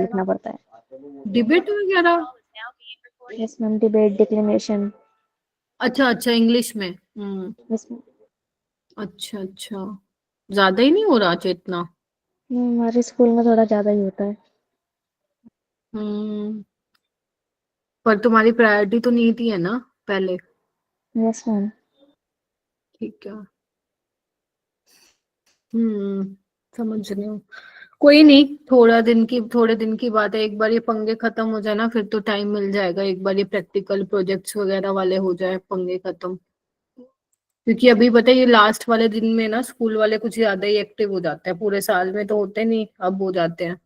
लिखना पड़ता है। डिबेट वगैरह? Yes ma'am, debate, डिक्लेमेशन। अच्छा अच्छा, इंग्लिश में। Yes ma'am. अच्छा अच्छा, ज्यादा ही नहीं हो रहा चेतना? हमारे स्कूल में थोड़ा ज्यादा ही होता है। हम्म। पर तुम्हारी प्रायोरिटी तो नीट ही है ना पहले? Yes ma'am. ठीक है। हम्म, समझ रही हूँ। कोई नहीं, थोड़े दिन की बात है। एक बार ये पंगे खत्म हो जाए ना, फिर तो टाइम मिल जाएगा। एक बार ये प्रैक्टिकल प्रोजेक्ट्स वगैरह वाले हो जाए, पंगे खत्म। क्योंकि अभी पता है, ये लास्ट वाले दिन में ना स्कूल वाले कुछ ज्यादा ही एक्टिव हो जाते हैं। पूरे साल में तो होते नहीं, अब हो जाते हैं।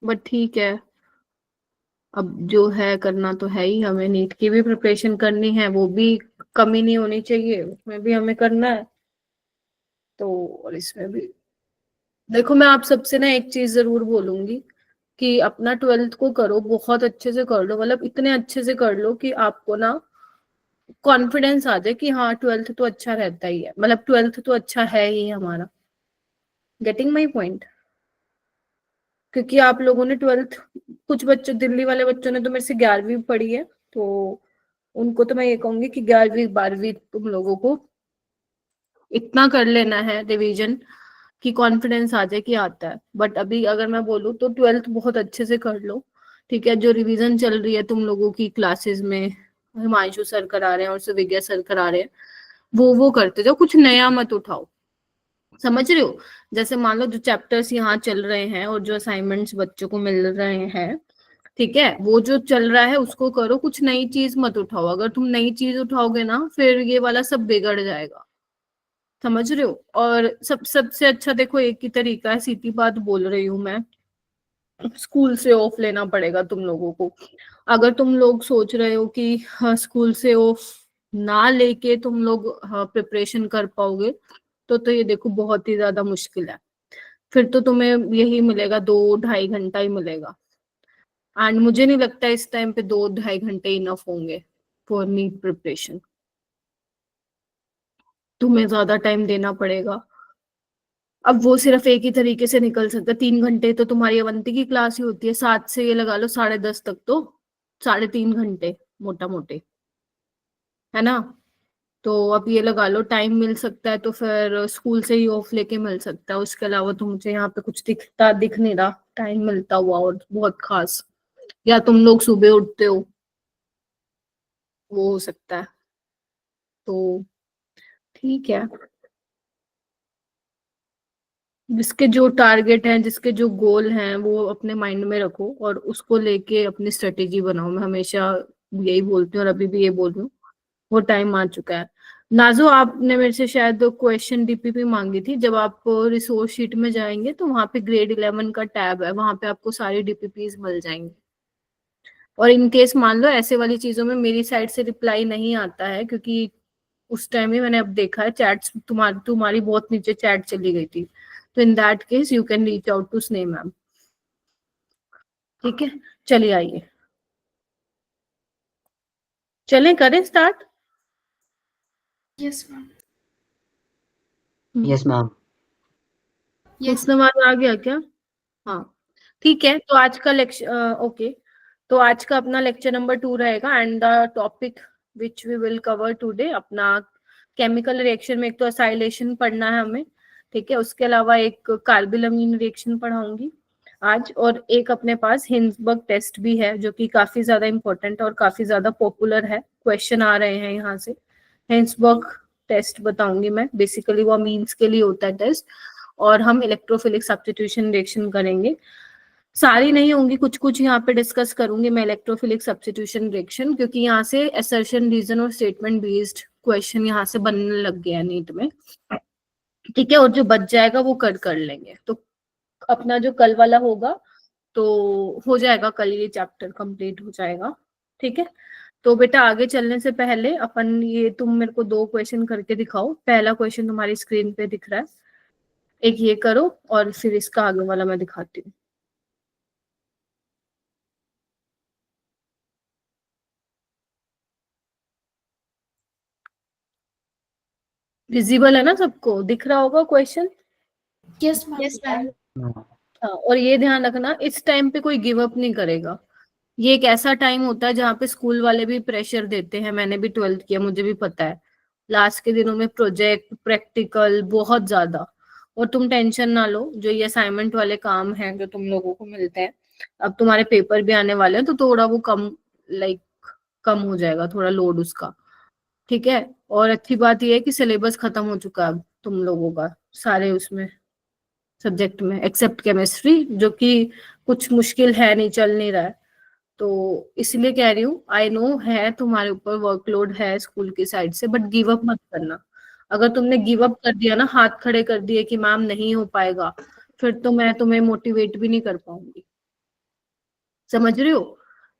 बट ठीक है, अब जो है करना तो है ही। हमें नीट की भी प्रिपरेशन करनी है, वो भी कमी नहीं होनी चाहिए, उसमें भी हमें करना है। तो और इसमें भी देखो, मैं आप सबसे ना एक चीज जरूर बोलूंगी कि अपना ट्वेल्थ को करो, बहुत अच्छे से कर लो। मतलब इतने अच्छे से कर लो कि आपको ना कॉन्फिडेंस आ जाए कि हाँ, ट्वेल्थ तो अच्छा रहता ही है। मतलब ट्वेल्थ तो अच्छा है ही हमारा। Getting my point? क्योंकि आप लोगों ने ट्वेल्थ, कुछ बच्चों, दिल्ली वाले बच्चों ने तो मेरे से 11वीं पढ़ी है, तो उनको तो मैं ये कहूंगी कि 11वीं 12वीं तुम लोगों को इतना कर लेना है रिवीजन कि कॉन्फिडेंस आ जाए कि आता है। बट अभी अगर मैं बोलूँ तो ट्वेल्थ बहुत अच्छे से कर लो। ठीक है, जो रिवीजन चल रही है तुम लोगों की क्लासेस में, हिमांशु सर करा रहे हैं और सुविज्ञा सर करा रहे हैं, वो करते जाओ, कुछ नया मत उठाओ। समझ रहे हो? जैसे मान लो जो चैप्टर्स यहाँ चल रहे हैं और जो असाइनमेंट्स बच्चों को मिल रहे हैं, ठीक है, वो जो चल रहा है उसको करो, कुछ नई चीज मत उठाओ। अगर तुम नई चीज उठाओगे ना, फिर ये वाला सब बिगड़ जाएगा। समझ रहे हो? और सबसे अच्छा देखो, एक ही तरीका है, सीधी बात बोल रही हूँ मैं, स्कूल से ऑफ लेना पड़ेगा तुम लोगों को। अगर तुम लोग सोच रहे हो कि हाँ, स्कूल से ऑफ ना लेके तुम लोग हाँ, प्रिपरेशन कर पाओगे, तो ये देखो बहुत ही ज्यादा मुश्किल है। फिर तो तुम्हें यही मिलेगा, 2-2.5 घंटा ही मिलेगा। एंड मुझे नहीं लगता इस टाइम पे 2-2.5 घंटे इनफ होंगे फॉर नीट प्रिपरेशन। तुम्हें ज्यादा टाइम देना पड़ेगा। अब वो सिर्फ एक ही तरीके से निकल सकता है। 3 घंटे तो तुम्हारी अवंती की क्लास ही होती है, 7 से ये लगा लो 10:30 तक, तो 3.5 घंटे मोटा मोटे, है ना? तो अब ये लगा लो, टाइम मिल सकता है तो फिर स्कूल से ही ऑफ लेके मिल सकता है। उसके अलावा तो मुझे यहाँ पे कुछ दिख नहीं रहा टाइम मिलता हुआ और बहुत खास। या तुम लोग सुबह उठते हो, वो हो सकता है। तो ठीक है, जिसके जो टारगेट हैं, जिसके जो गोल हैं, वो अपने माइंड में रखो और उसको लेके अपनी स्ट्रेटेजी बनाओ। मैं हमेशा यही बोलती हूँ और अभी भी ये बोल रही हूँ। वो टाइम आ चुका है। नाजो, आपने मेरे से शायद क्वेश्चन डीपीपी मांगी थी। जब आप रिसोर्स शीट में जाएंगे तो वहां पे ग्रेड 11 का टैब है, वहां पे आपको सारी डीपीपीज मिल जाएंगे। और इन केस मान लो ऐसे वाली चीजों में मेरी साइड से रिप्लाई नहीं आता है, क्योंकि उस टाइम ही मैंने अब देखा है चैट्स, तुम्हारी बहुत नीचे चैट चली गई थी, तो in that case you can reach out to Sneh ma'am. ठीक है, चलिए आइए, चलें करें start. Yes ma'am. Hmm, yes ma'am. Yes. उसने आवाज आ गया क्या? हाँ, ठीक है। तो आज का लेक्चर, ओके, तो आज का अपना लेक्चर नंबर 2 रहेगा। And the topic which we will cover today, अपना केमिकल रिएक्शन में एक तो असाइलेशन पढ़ना है हमें, ठीक है। उसके अलावा एक कार्बिलमीन रिएक्शन पढ़ाऊंगी आज, और एक अपने पास हिंसबर्ग टेस्ट भी है, जो कि काफी ज्यादा इंपॉर्टेंट और काफी ज्यादा पॉपुलर है, क्वेश्चन आ रहे हैं यहाँ से। हिंसबर्ग टेस्ट बताऊंगी मैं, बेसिकली वो अमीन्स के लिए होता है टेस्ट। और हम इलेक्ट्रोफिलिक सब्स्टिट्यूशन रिएक्शन करेंगे। सारी नहीं होंगी, कुछ कुछ यहाँ पे डिस्कस करूंगी मैं इलेक्ट्रोफिलिक सब्स्टिट्यूशन रिएक्शन, क्योंकि यहाँ से असर्शन, रीजन और स्टेटमेंट बेस्ड क्वेश्चन यहाँ से बनने लग गया है नीट में। ठीक है, और जो बच जाएगा वो कर लेंगे। तो अपना जो कल वाला होगा, तो हो जाएगा कल, ये चैप्टर कंप्लीट हो जाएगा। ठीक है, तो बेटा आगे चलने से पहले अपन ये, तुम मेरे को 2 क्वेश्चन करके दिखाओ। पहला क्वेश्चन तुम्हारी स्क्रीन पे दिख रहा है, एक ये करो और फिर इसका आगे वाला मैं दिखाती हूँ। विजिबल है ना, सबको दिख रहा होगा क्वेश्चन? Yes, ma'am. हाँ, और ये ध्यान रखना, इस टाइम पे कोई गिव अप नहीं करेगा। ये एक ऐसा टाइम होता है जहाँ पे स्कूल वाले भी प्रेशर देते हैं, मैंने भी 12th किया, मुझे भी पता है। लास्ट के दिनों में प्रोजेक्ट, प्रैक्टिकल बहुत ज्यादा। और तुम टेंशन ना लो, जो ये असाइनमेंट वाले काम हैं जो तुम लोगों को मिलते हैं, अब तुम्हारे पेपर भी आने वाले हैं, तो थोड़ा वो कम, लाइक कम हो जाएगा थोड़ा लोड उसका। ठीक है। और अच्छी बात ये है कि सिलेबस खत्म हो चुका है अब तुम लोगों का, सारे उसमें सब्जेक्ट में, एक्सेप्ट केमिस्ट्री, जो कि कुछ मुश्किल है नहीं, चल नहीं रहा है। तो इसलिए कह रही हूँ, आई नो है तुम्हारे ऊपर वर्कलोड है स्कूल की साइड से, बट गिव अप मत करना। अगर तुमने गिव अप कर दिया ना, हाथ खड़े कर दिए कि मैम नहीं हो पाएगा, फिर तो मैं तुम्हें मोटिवेट भी नहीं कर पाऊंगी। समझ रहे हो?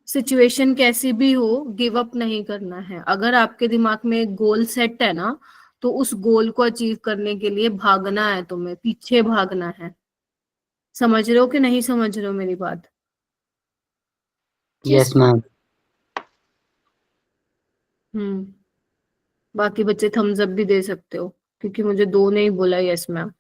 सिचुएशन कैसी भी हो, गिव अप नहीं करना है। अगर आपके दिमाग में एक गोल सेट है ना, तो उस गोल को अचीव करने के लिए भागना है, तुम्हें पीछे भागना है। समझ रहे हो कि नहीं समझ रहे हो मेरी बात? Yes ma'am. बाकी बच्चे थम्स अप भी दे सकते हो, क्योंकि मुझे 2 ने ही बोला यस मैम।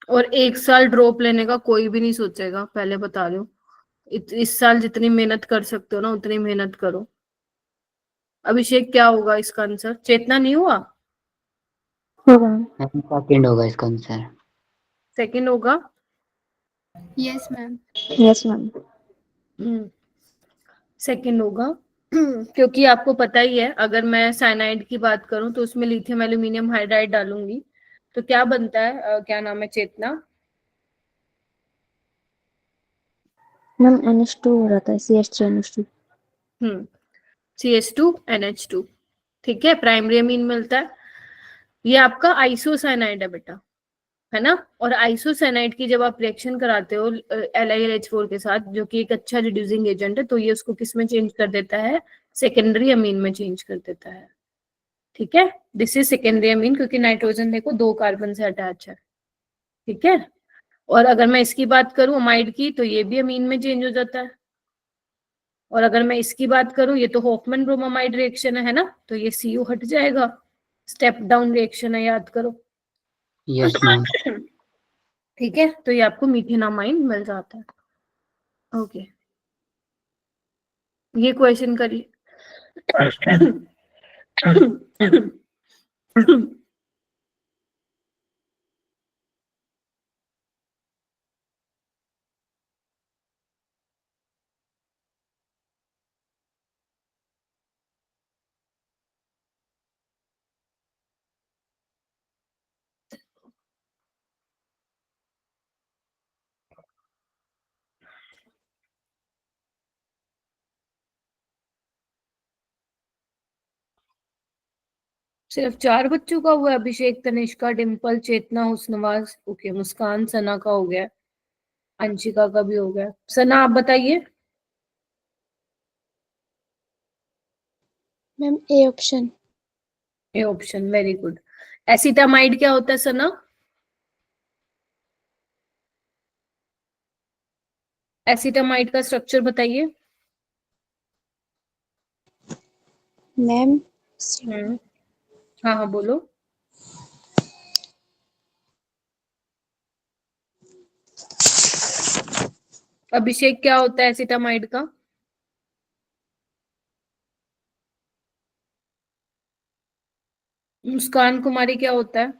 और 1 साल ड्रॉप लेने का कोई भी नहीं सोचेगा, पहले बता रही हूँ। इस साल जितनी मेहनत कर सकते हो ना, उतनी मेहनत करो। अभिषेक, क्या होगा इसका आंसर? चेतना नहीं हुआ? होगा। मैम सेकंड होगा इसका आंसर। सेकंड होगा। Yes, ma'am. Yes ma'am. Second होगा। क्योंकि आपको पता ही है, अगर मैं साइनाइड की बात करूं तो उसमें लिथियम एल्यूमिनियम हाइड्राइड डालूंगी, तो क्या बनता है, क्या नाम है चेतना? मैम NH2 हो जाता है, CH3NH2। CH2NH2। ठीक है, प्राइमरी अमीन मिलता है। ये आपका आइसोसाइनाइड है बेटा, है ना? और आइसोसाइनाइड की जब आप रिएक्शन कराते हो LiLH4 के साथ, जो कि एक अच्छा रिड्यूसिंग एजेंट है, तो ये उसको किस में चेंज कर देता है? सेकेंडरी अमीन में चेंज कर देता है। ठीक है, दिस इज सेकेंडरी अमीन, क्योंकि नाइट्रोजन देखो 2 कार्बन से अटैच है। ठीक है। और अगर मैं इसकी बात करूं अमाइड की, तो ये भी अमीन में चेंज हो जाता है। और अगर मैं इसकी बात करूं, ये तो होफमैन ब्रोमामाइड रिएक्शन है ना, तो ये CO हट जाएगा। स्टेप डाउन रिएक्शन है, याद करो। Yes ma'am. ठीक है, तो ये आपको मीथेनामाइन मिल जाता है। ओके, ये क्वेश्चन करिए। सिर्फ 4 बच्चों का हुआ है? अभिषेक, तनिष्का, डिम्पल, चेतना, हुस्नवाज, ओके, मुस्कान, सना का हो गया, अंशिका का भी हो गया। सना, आप बताइए। Ma'am, A option. A option, very good. Acetamide क्या होता है सना? एसिटामाइड का स्ट्रक्चर बताइए। Ma'am, हाँ हाँ, बोलो। अभिषेक, क्या होता है एसिटामाइड का? मुस्कान कुमारी, क्या होता है?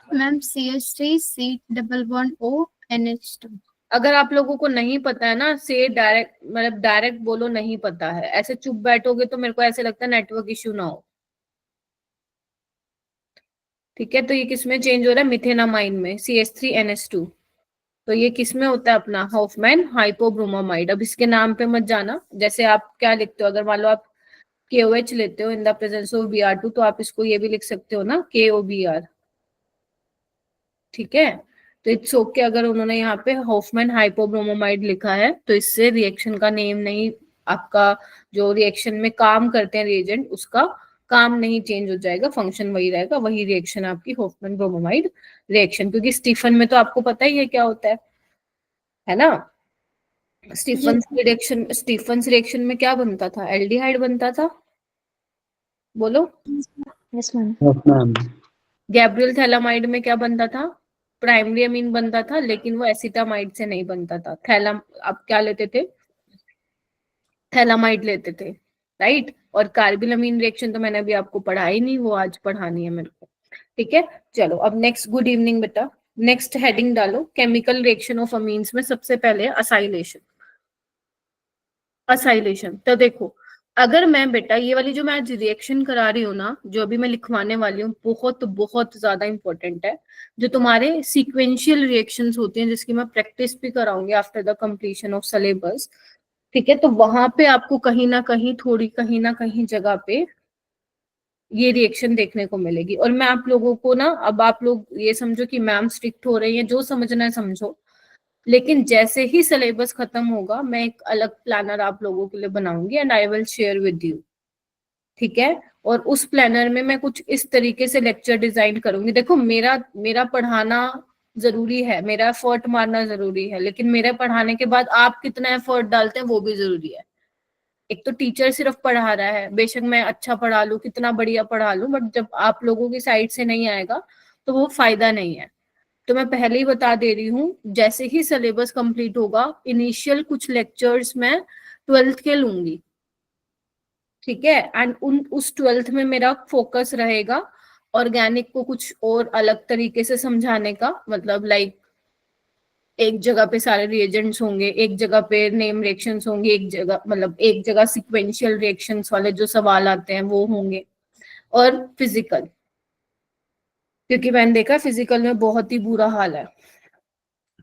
ma'am, CH3 C double bond O NH2. अगर आप लोगों को नहीं पता है ना, से डायरेक्ट, मतलब डायरेक्ट बोलो नहीं पता है। ऐसे चुप बैठोगे तो मेरे को ऐसे लगता है नेटवर्क इश्यू ना हो। ठीक है, तो ये किसमें चेंज हो रहा है? मिथेनामाइन में, CH3NH2। तो ये किसमें होता है? अपना हॉफमैन हाइपोब्रोमामाइड। अब इसके नाम पे मत जाना, जैसे आप क्या लिखते हो, अगर मान लो आप KOH लेते हो इन द प्रेजेंस ऑफ Br2, तो आप इसको ये भी लिख सकते हो ना, KOBr। ठीक है, तो इट्स ओके। अगर उन्होंने यहाँ पे हॉफमैन हाइपोब्रोमामाइड लिखा है, तो इससे रिएक्शन का नेम नहीं, आपका जो रिएक्शन में काम करते हैं रिएजेंट, उसका काम नहीं चेंज हो जाएगा, फंक्शन वही रहेगा, वही रिएक्शन आपकी हॉफमैन ब्रोमामाइड रिएक्शन। क्योंकि स्टीफन में तो आपको पता ही है क्या होता है ना? स्टीफंस रिएक्शन में क्या बनता था? एल्डिहाइड बनता था, बोलो। Yes ma'am. Yes, ma'am. Gabriel phthalimide में क्या बनता था? प्राइमरी अमीन बनता था, लेकिन वो एसिटामाइड से नहीं बनता था। आप क्या लेते थे? थैलामाइड लेते थे, राइट। और कार्बिलअमीन रिएक्शन तो मैंने अभी आपको पढ़ाई नहीं, वो आज पढ़ानी है मेरे को। ठीक है, चलो अब नेक्स्ट। गुड इवनिंग बेटा। नेक्स्ट हेडिंग डालो, केमिकल रिएक्शन ऑफ अमीन्स में सबसे पहले असाइलेशन। असाइलेशन तो देखो, अगर मैं बेटा ये वाली जो मैं आज रिएक्शन करा रही हूँ ना, जो अभी मैं लिखवाने वाली हूँ, बहुत बहुत ज्यादा इंपॉर्टेंट है। जो तुम्हारे सीक्वेंशियल रिएक्शंस होती हैं, जिसकी मैं प्रैक्टिस भी कराऊंगी after the completion of syllabus. ठीक है, तो वहां पे आपको कहीं ना कहीं जगह पे ये रिएक्शन देखने को मिलेगी। और मैं आप लोगों को ना, अब आप लोग ये समझो कि मैम स्ट्रिक्ट हो रही है, जो समझना है समझो, लेकिन जैसे ही सिलेबस खत्म होगा मैं एक अलग प्लानर आप लोगों के लिए बनाऊंगी and I will share with you. ठीक है, और उस प्लानर में मैं कुछ इस तरीके से लेक्चर डिजाइन करूंगी। देखो, मेरा मेरा पढ़ाना जरूरी है, मेरा एफर्ट मारना जरूरी है, लेकिन मेरे पढ़ाने के बाद आप कितना एफर्ट डालते हैं वो भी जरूरी है। एक तो टीचर सिर्फ पढ़ा रहा है, बेशक मैं अच्छा पढ़ा लूं, कितना बढ़िया पढ़ा लूं, बट जब आप लोगों की साइड से नहीं आएगा तो वो फायदा नहीं है। तो मैं पहले ही बता दे रही हूँ, जैसे ही सिलेबस कंप्लीट होगा, इनिशियल कुछ लेक्चर्स मैं 12th के लूंगी। ठीक है, एंड उस 12th में मेरा फोकस रहेगा ऑर्गेनिक को कुछ और अलग तरीके से समझाने का। मतलब लाइक एक जगह पे सारे रिएजेंट्स होंगे, एक जगह पे नेम रिएक्शंस होंगे, एक जगह मतलब एक जगह सिक्वेंशियल रिएक्शंस वाले जो सवाल आते हैं वो होंगे, और फिजिकल, क्योंकि मैंने देखा फिजिकल में बहुत ही बुरा हाल है।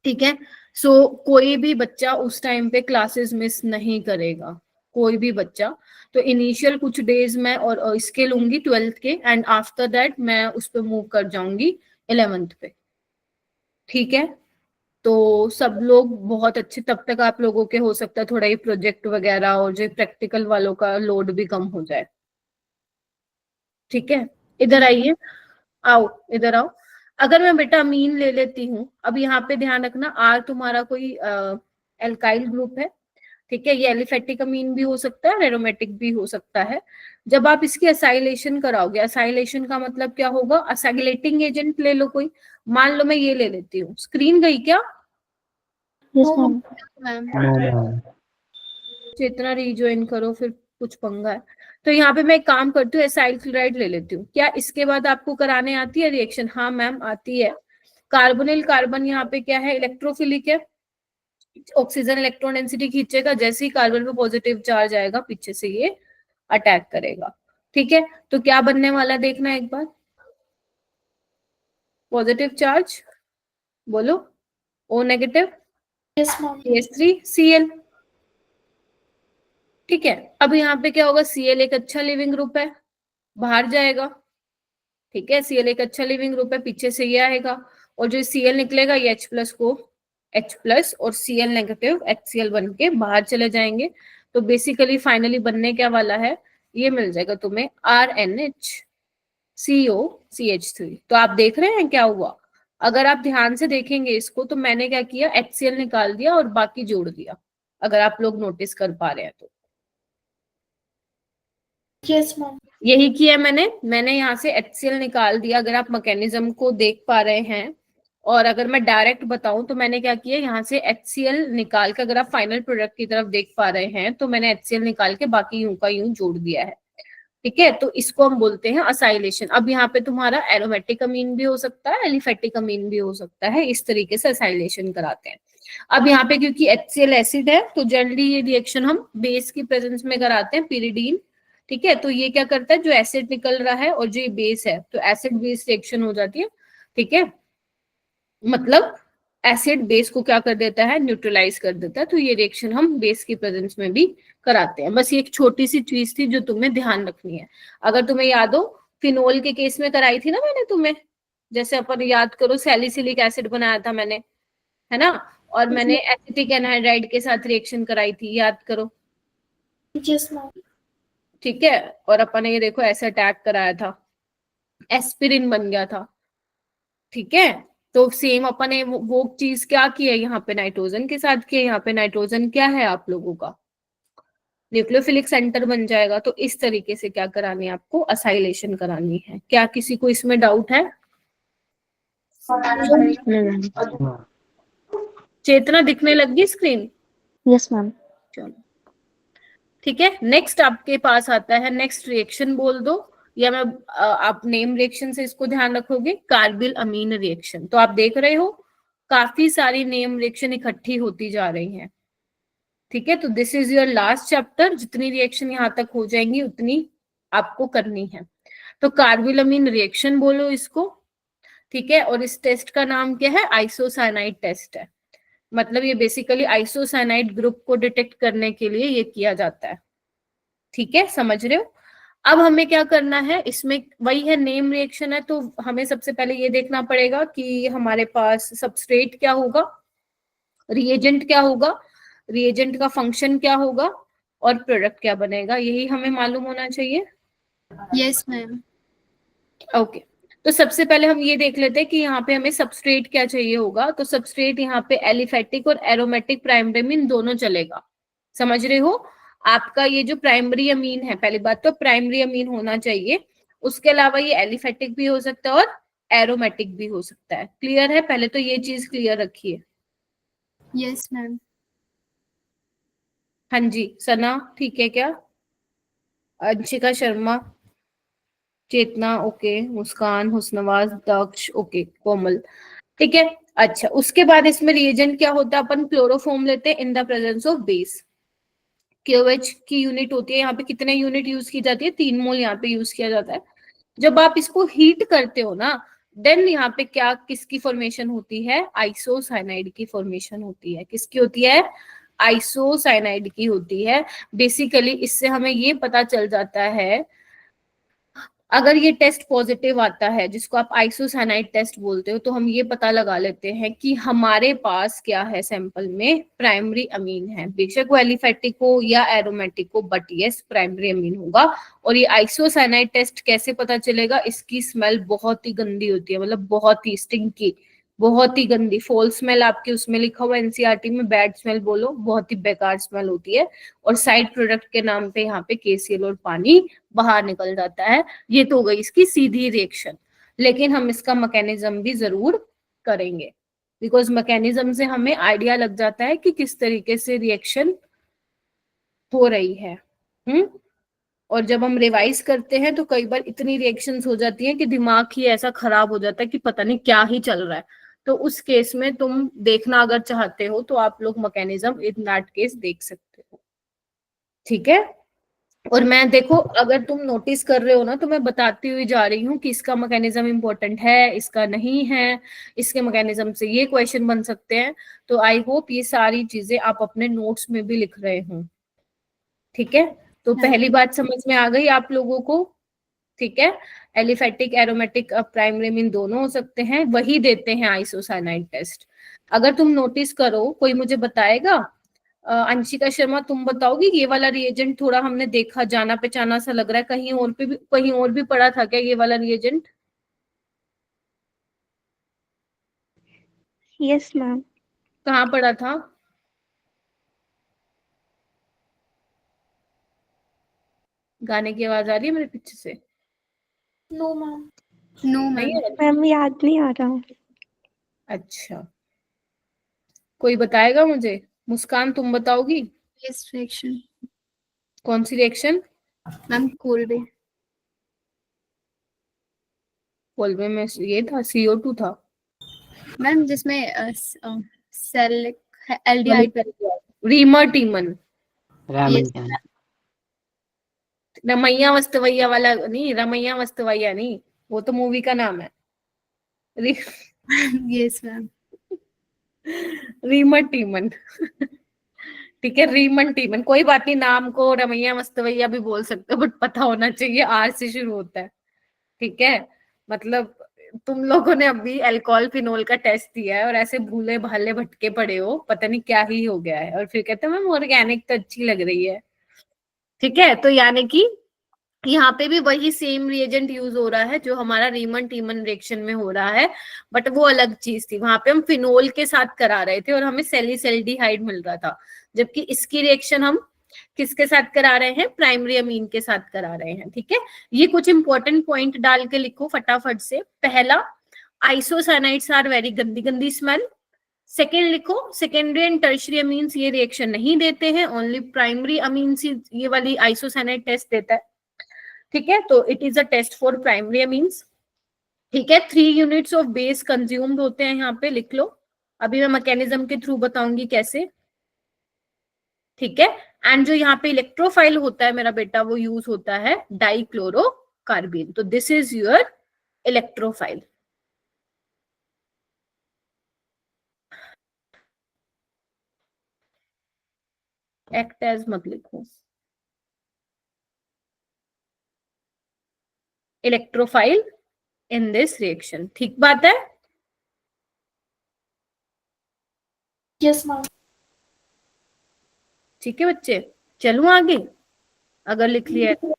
ठीक है, सो कोई भी बच्चा उस टाइम पे क्लासेस मिस नहीं करेगा, कोई भी बच्चा। तो इनिशियल कुछ डेज मैं और इसके लूंगी 12th के, एंड आफ्टर दैट मैं उस पर मूव कर जाऊंगी 11th पे। ठीक है, तो सब लोग बहुत अच्छे, तब तक आप लोगों के हो सकता है थोड़ा ही प्रोजेक्ट वगैरह और जो प्रैक्टिकल वालों का लोड भी कम हो जाए। ठीक है, इधर आइए, आओ इधर आओ। अगर मैं बेटा अमीन ले लेती हूँ, अब यहाँ पे ध्यान रखना, आर तुम्हारा कोई एल्काइल ग्रुप है। ठीक है, ये एलिफेटिक अमीन भी हो सकता है, एरोमेटिक भी हो सकता है। जब आप इसकी असाइलेशन कराओगे, असाइलेशन का मतलब क्या होगा? असाइलेटिंग एजेंट ले लो कोई। मान लो मैं ये ले लेती हूँ, स्क्रीन गई क्या? Yes ma'am. Ma'am. No, ma'am. इतना रिज्वाइन करो फिर कुछ पंगा है। तो यहाँ पे मैं एक काम करती हूँ, एसाइल क्लोराइड ले लेती हूँ। क्या इसके बाद आपको कराने आती है रिएक्शन? हाँ मैम आती है। कार्बोनिल कार्बन यहाँ पे क्या है? इलेक्ट्रोफिलिक है, ऑक्सीजन इलेक्ट्रॉन डेंसिटी खींचेगा, जैसे ही कार्बन पे पॉजिटिव चार्ज आएगा पीछे से ये अटैक करेगा। ठीक है, तो क्या बनने वाला देखना एक बार। पॉजिटिव चार्ज, बोलो, O negative, yes ma'am. CH3Cl। ठीक है, अब यहाँ पे क्या होगा? Cl एक अच्छा लिविंग ग्रुप है, बाहर जाएगा। ठीक है, Cl एक अच्छा लिविंग ग्रुप है, पीछे से ये आएगा, और जो Cl निकलेगा ये H प्लस को H प्लस और Cl नेगेटिव HCl बन के बाहर चले जाएंगे। तो बेसिकली फाइनली बनने क्या वाला है? ये मिल जाएगा तुम्हें RNHCOCH3। तो आप देख रहे हैं क्या हुआ? अगर आप ध्यान से देखेंगे इसको, तो मैंने क्या किया? HCl निकाल दिया और बाकी जोड़ दिया, अगर आप लोग नोटिस कर पा रहे हैं तो। Yes ma'am. यही किया मैंने यहाँ से HCl निकाल दिया, अगर आप मैकेनिज्म को देख पा रहे हैं। और अगर मैं डायरेक्ट बताऊं तो मैंने क्या किया, यहाँ से HCl निकाल के, अगर आप फाइनल प्रोडक्ट की तरफ देख पा रहे हैं, तो मैंने HCl निकाल के बाकी यूं का यूं जोड़ दिया है। ठीक है, तो इसको हम बोलते हैं असाइलेशन। अब यहाँ पे तुम्हारा एरोमेटिक अमीन भी हो सकता है, एलिफेटिक अमीन भी हो सकता है, इस तरीके से असाइलेशन कराते हैं। अब यहाँ पे क्योंकि HCl एसिड है, तो जनरली ये रिएक्शन हम बेस की प्रेजेंस में कराते हैं, pyridine। ठीक है, तो ये क्या करता है, जो एसिड निकल रहा है और जो ये बेस है, तो एसिड बेस रिएक्शन हो जाती है। ठीक है, मतलब एसिड बेस को क्या कर देता है? न्यूट्रलाइज कर देता है। तो ये रिएक्शन हम बेस की प्रेजेंस में भी कराते हैं। बस ये एक छोटी सी चीज थी जो तुम्हें ध्यान रखनी है। अगर तुम्हें याद हो, फिनोल के केस में कराई थी ना मैंने तुम्हें, जैसे अपन याद करो, सैलिसिलिक एसिड बनाया था मैंने, है ना, और मैंने एसिटिक एनहाइड्राइड के साथ रिएक्शन कराई थी, याद करो। Yes ma'am. ठीक है, और अपन ने ये देखो ऐसे अटैक कराया था, एस्पिरिन बन गया था। ठीक है, तो सेम अपन ने वो चीज क्या की है यहाँ पे नाइट्रोजन के साथ की है, यहाँ पे नाइट्रोजन क्या है आप लोगों का, न्यूक्लियोफिलिक सेंटर बन जाएगा। तो इस तरीके से क्या करानी है आपको, असाइलेशन करानी है। क्या किसी को इसमें डाउट है? चेतना दिखने लगी स्क्रीन? Yes ma'am. चलो ठीक है, नेक्स्ट आपके पास आता है, नेक्स्ट रिएक्शन बोल दो, या मैं आप नेम रिएक्शन से इसको ध्यान रखोगे, कार्बिल अमीन रिएक्शन। तो आप देख रहे हो काफी सारी नेम रिएक्शन इकट्ठी होती जा रही हैं। ठीक है, तो this is your last chapter, जितनी रिएक्शन यहाँ तक हो जाएंगी उतनी आपको करनी है। तो कार्बिल अमीन रिएक्शन बोलो इसको, ठीक है। और इस टेस्ट का नाम क्या है, आइसोसाइनाइड टेस्ट है। मतलब ये बेसिकली आइसोसाइनाइड ग्रुप को डिटेक्ट करने के लिए ये किया जाता है। ठीक है, समझ रहे हो? अब हमें क्या करना है, इसमें वही है, नेम रिएक्शन है, तो हमें सबसे पहले ये देखना पड़ेगा कि हमारे पास सबस्ट्रेट क्या होगा, रिएजेंट क्या होगा, रिएजेंट का फंक्शन क्या होगा, और प्रोडक्ट क्या बनेगा, यही हमें मालूम होना चाहिए। Yes ma'am. ओके, तो सबसे पहले हम ये देख लेते हैं कि यहाँ पे हमें सबस्ट्रेट क्या चाहिए होगा। तो सबस्ट्रेट यहाँ पे एलिफेटिक और एरोमेटिक प्राइमरी अमीन दोनों चलेगा। समझ रहे हो? आपका ये जो प्राइमरी अमीन है, पहली बात तो प्राइमरी अमीन होना चाहिए, उसके अलावा ये एलिफेटिक भी हो सकता है और एरोमेटिक भी हो सकता है। क्लियर है? पहले तो ये चीज क्लियर रखिए। Yes ma'am. हाँ जी सना, ठीक है क्या? अंशिका शर्मा, चेतना ओके, मुस्कान, हुस्नवाज, दक्ष ओके, कोमल ठीक है। अच्छा, उसके बाद इसमें रिएजेंट क्या होता है, अपन क्लोरोफॉर्म लेते हैं in the presence of base. QH की यूनिट होती है, यहाँ पे कितने यूनिट यूज की जाती है, 3 मोल यहाँ पे यूज किया जाता है। जब आप इसको हीट करते हो ना, देन यहाँ पे क्या, किसकी फॉर्मेशन होती है, आइसोसाइनाइड की फॉर्मेशन होती है। किसकी होती है? आइसोसाइनाइड की होती है। बेसिकली इससे हमें ये पता चल जाता है, अगर ये टेस्ट पॉजिटिव आता है जिसको आप आइसोसाइनाइड टेस्ट बोलते हो, तो हम ये पता लगा लेते हैं कि हमारे पास क्या है, सैंपल में प्राइमरी अमीन है। बेशक वो एलिफेटिक हो या एरोमेटिक हो, बट यस प्राइमरी अमीन होगा। और ये आइसोसाइनाइड टेस्ट कैसे पता चलेगा, इसकी स्मेल बहुत ही गंदी होती है, मतलब बहुत ही स्टिंकी, बहुत ही गंदी फॉल स्मेल। आपके उसमें लिखा हुआ एनसीईआरटी में, बैड स्मेल बोलो, बहुत ही बेकार स्मेल होती है। और साइड प्रोडक्ट के नाम पे यहाँ पे केसीएल और पानी बाहर निकल जाता है। ये तो हो गई इसकी सीधी रिएक्शन, लेकिन हम इसका मैकेनिज्म भी जरूर करेंगे, बिकॉज मैकेनिज्म से हमें आइडिया लग जाता है कि किस तरीके से रिएक्शन हो रही है। और जब हम रिवाइज करते हैं तो कई बार इतनी रिएक्शंस हो जाती हैं कि दिमाग ही ऐसा खराब हो जाता है कि पता नहीं क्या ही चल रहा है। तो उस केस में तुम देखना अगर चाहते हो तो आप लोग मैकेनिज्म इन दैट केस देख सकते हो। ठीक है, और मैं देखो अगर तुम नोटिस कर रहे हो ना, तो मैं बताती हुई जा रही हूँ कि इसका मैकेनिज्म इंपॉर्टेंट है, इसका नहीं है, इसके मैकेनिज्म से ये क्वेश्चन बन सकते हैं। तो आई होप ये सारी चीजें आप अपने नोट्स में भी लिख रहे हो। ठीक है, तो पहली बात समझ में आ गई आप लोगों को? ठीक है, एलिफेटिक एरोमेटिक प्राइमरी अमीन दोनों हो सकते हैं, वही देते हैं आइसोसाइनाइड टेस्ट। अगर तुम नोटिस करो, कोई मुझे बताएगा, अंशिका शर्मा तुम बताओगी, ये वाला रिएजेंट थोड़ा हमने देखा, जाना पहचाना सा लग रहा है, कहीं और भी पड़ा था क्या ये वाला रिएजेंट? Yes ma'am. कहाँ पड़ा था? गाने की आवाज आ रही है मेरे पीछे से? No ma'am. नो नहीं मैम। है? मैम याद नहीं आ रहा। अच्छा, कोई बताएगा मुझे? मुस्कान तुम बताओगी? यस रिएक्शन कौन सी रिएक्शन? Ma'am, Kolbe. कोल्बे में ये था, CO2 था। मैम जिसमें cell aldehyde. Reamer टीमन, yes. रामिंटन। Ramaiah वस्तवैया वाला नहीं, रमैया वस्तवैया नहीं, वो तो मूवी का नाम है। Yes ma'am. रीमर टीमन ठीक है, रीमन टीमन, कोई बात नहीं, नाम को रमैया वस्तवैया भी बोल सकते हो, बट पता होना चाहिए आर से शुरू होता है। ठीक है, मतलब तुम लोगों ने अभी अल्कोहल फिनोल का टेस्ट दिया है और ऐसे भूले भाले भटके पड़े हो, पता नहीं क्या ही हो गया है, और फिर कहते हैं मैम ऑर्गेनिक तो अच्छी लग रही है। ठीक है, तो यानी कि यहाँ पे भी वही सेम रिएजेंट यूज हो रहा है जो हमारा रीमन टीमन रिएक्शन में हो रहा है, बट वो अलग चीज थी। वहां पे हम फिनोल के साथ करा रहे थे और हमें सेलिसल्डिहाइड मिल रहा था, जबकि इसकी रिएक्शन हम किसके साथ करा रहे हैं, प्राइमरी अमीन के साथ करा रहे हैं। ठीक है, ये कुछ इंपॉर्टेंट पॉइंट डाल के लिखो फटाफट से। पहला, आइसोसाइनाइड्स आर वेरी गंदी गंदी स्मेल। सेकेंड लिखो, सेकेंडरी एंड टर्शियरी अमीन्स ये रिएक्शन नहीं देते हैं, ओनली प्राइमरी अमीन्स ये वाली आइसोसाइनाइड टेस्ट देता है। ठीक है, तो it is a test for primary amines. ठीक है, 3 यूनिट्स ऑफ बेस कंज्यूम्ड होते हैं, यहाँ पे लिख लो। अभी मैं मैकेनिज्म के थ्रू बताऊंगी कैसे। ठीक है, एंड जो यहाँ पे इलेक्ट्रोफाइल होता है मेरा बेटा, वो यूज होता है डाइक्लोरोकार्बीन। तो this is your electrophile. Act as मत लिखो, इलेक्ट्रोफाइल इन दिस रिएक्शन। ठीक बात है? Yes, ma'am. ठीक है बच्चे, चलूं आगे? अगर लिख लिया है,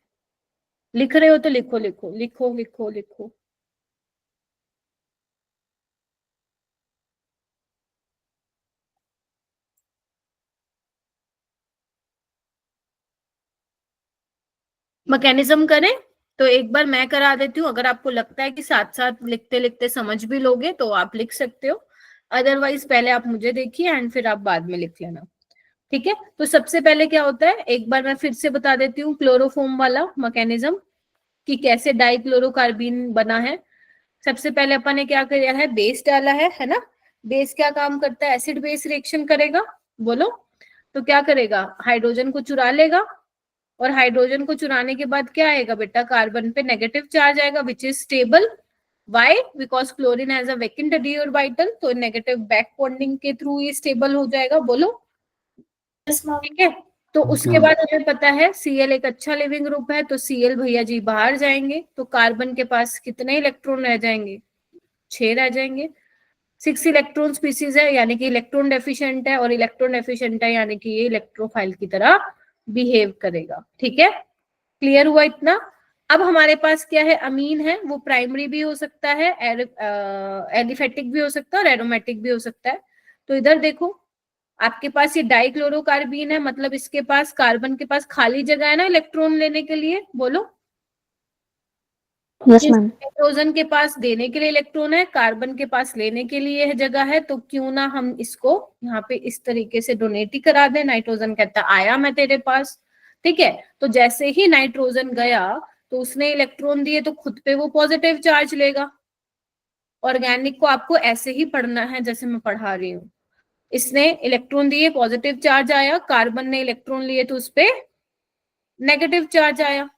लिख रहे हो तो लिखो लिखो लिखो लिखो लिखो। मैकेनिज्म करें तो एक बार मैं करा देती हूँ। अगर आपको लगता है कि साथ साथ लिखते लिखते समझ भी लोगे तो आप लिख सकते हो, अदरवाइज पहले आप मुझे देखिए एंड फिर आप बाद में लिख लेना। ठीक है, तो सबसे पहले क्या होता है, एक बार मैं फिर से बता देती हूँ क्लोरोफॉर्म वाला मैकेनिज्म कि कैसे डाइक्लोरोकार्बीन बना है। सबसे पहले अपन ने क्या किया है, बेस डाला है ना। बेस क्या काम करता है, एसिड बेस रिएक्शन करेगा, बोलो। तो क्या करेगा, हाइड्रोजन को चुरा लेगा, और हाइड्रोजन को चुराने के बाद क्या आएगा बेटा, कार्बन पे नेगेटिव चार्ज आएगा which is stable. Why? Because chlorine has a vacant d orbital, तो नेगेटिव बैक बॉन्डिंग के थ्रू ये स्टेबल हो जाएगा, बोलो। Yes, ma'am. ठीक है, तो Yes, उसके ma'am. बाद हमें पता है Cl एक अच्छा लिविंग ग्रुप है, तो Cl भैया जी बाहर जाएंगे, तो कार्बन के पास कितने इलेक्ट्रॉन रह जाएंगे, 6 रह जाएंगे। 6 इलेक्ट्रॉन स्पीसीज है, यानी कि इलेक्ट्रॉन डेफिशिएंट है, और इलेक्ट्रॉन डेफिशिएंट है यानी कि ये इलेक्ट्रोफाइल की तरह बिहेव करेगा। ठीक है, क्लियर हुआ इतना? अब हमारे पास क्या है, अमीन है, वो प्राइमरी भी हो सकता है, एलिफेटिक भी हो सकता है और एरोमेटिक भी हो सकता है। तो इधर देखो, आपके पास ये डाइक्लोरोकार्बीन है, मतलब इसके पास, कार्बन के पास खाली जगह है ना इलेक्ट्रॉन लेने के लिए, बोलो। Yes ma'am. नाइट्रोजन के पास देने के लिए इलेक्ट्रॉन है, कार्बन के पास लेने के लिए जगह है, तो क्यों ना हम इसको यहाँ पे इस तरीके से डोनेट ही करा दें। नाइट्रोजन कहता है आया मैं तेरे पास। ठीक है, तो जैसे ही नाइट्रोजन गया तो उसने इलेक्ट्रॉन दिए, तो खुद पे वो पॉजिटिव चार्ज लेगा। ऑर्गेनिक को आपको ऐसे ही पढ़ना है जैसे मैं पढ़ा रही हूँ। इसने इलेक्ट्रॉन दिए, पॉजिटिव चार्ज आया, कार्बन ने इलेक्ट्रॉन लिए तो उस पे नेगेटिव चार्ज आया।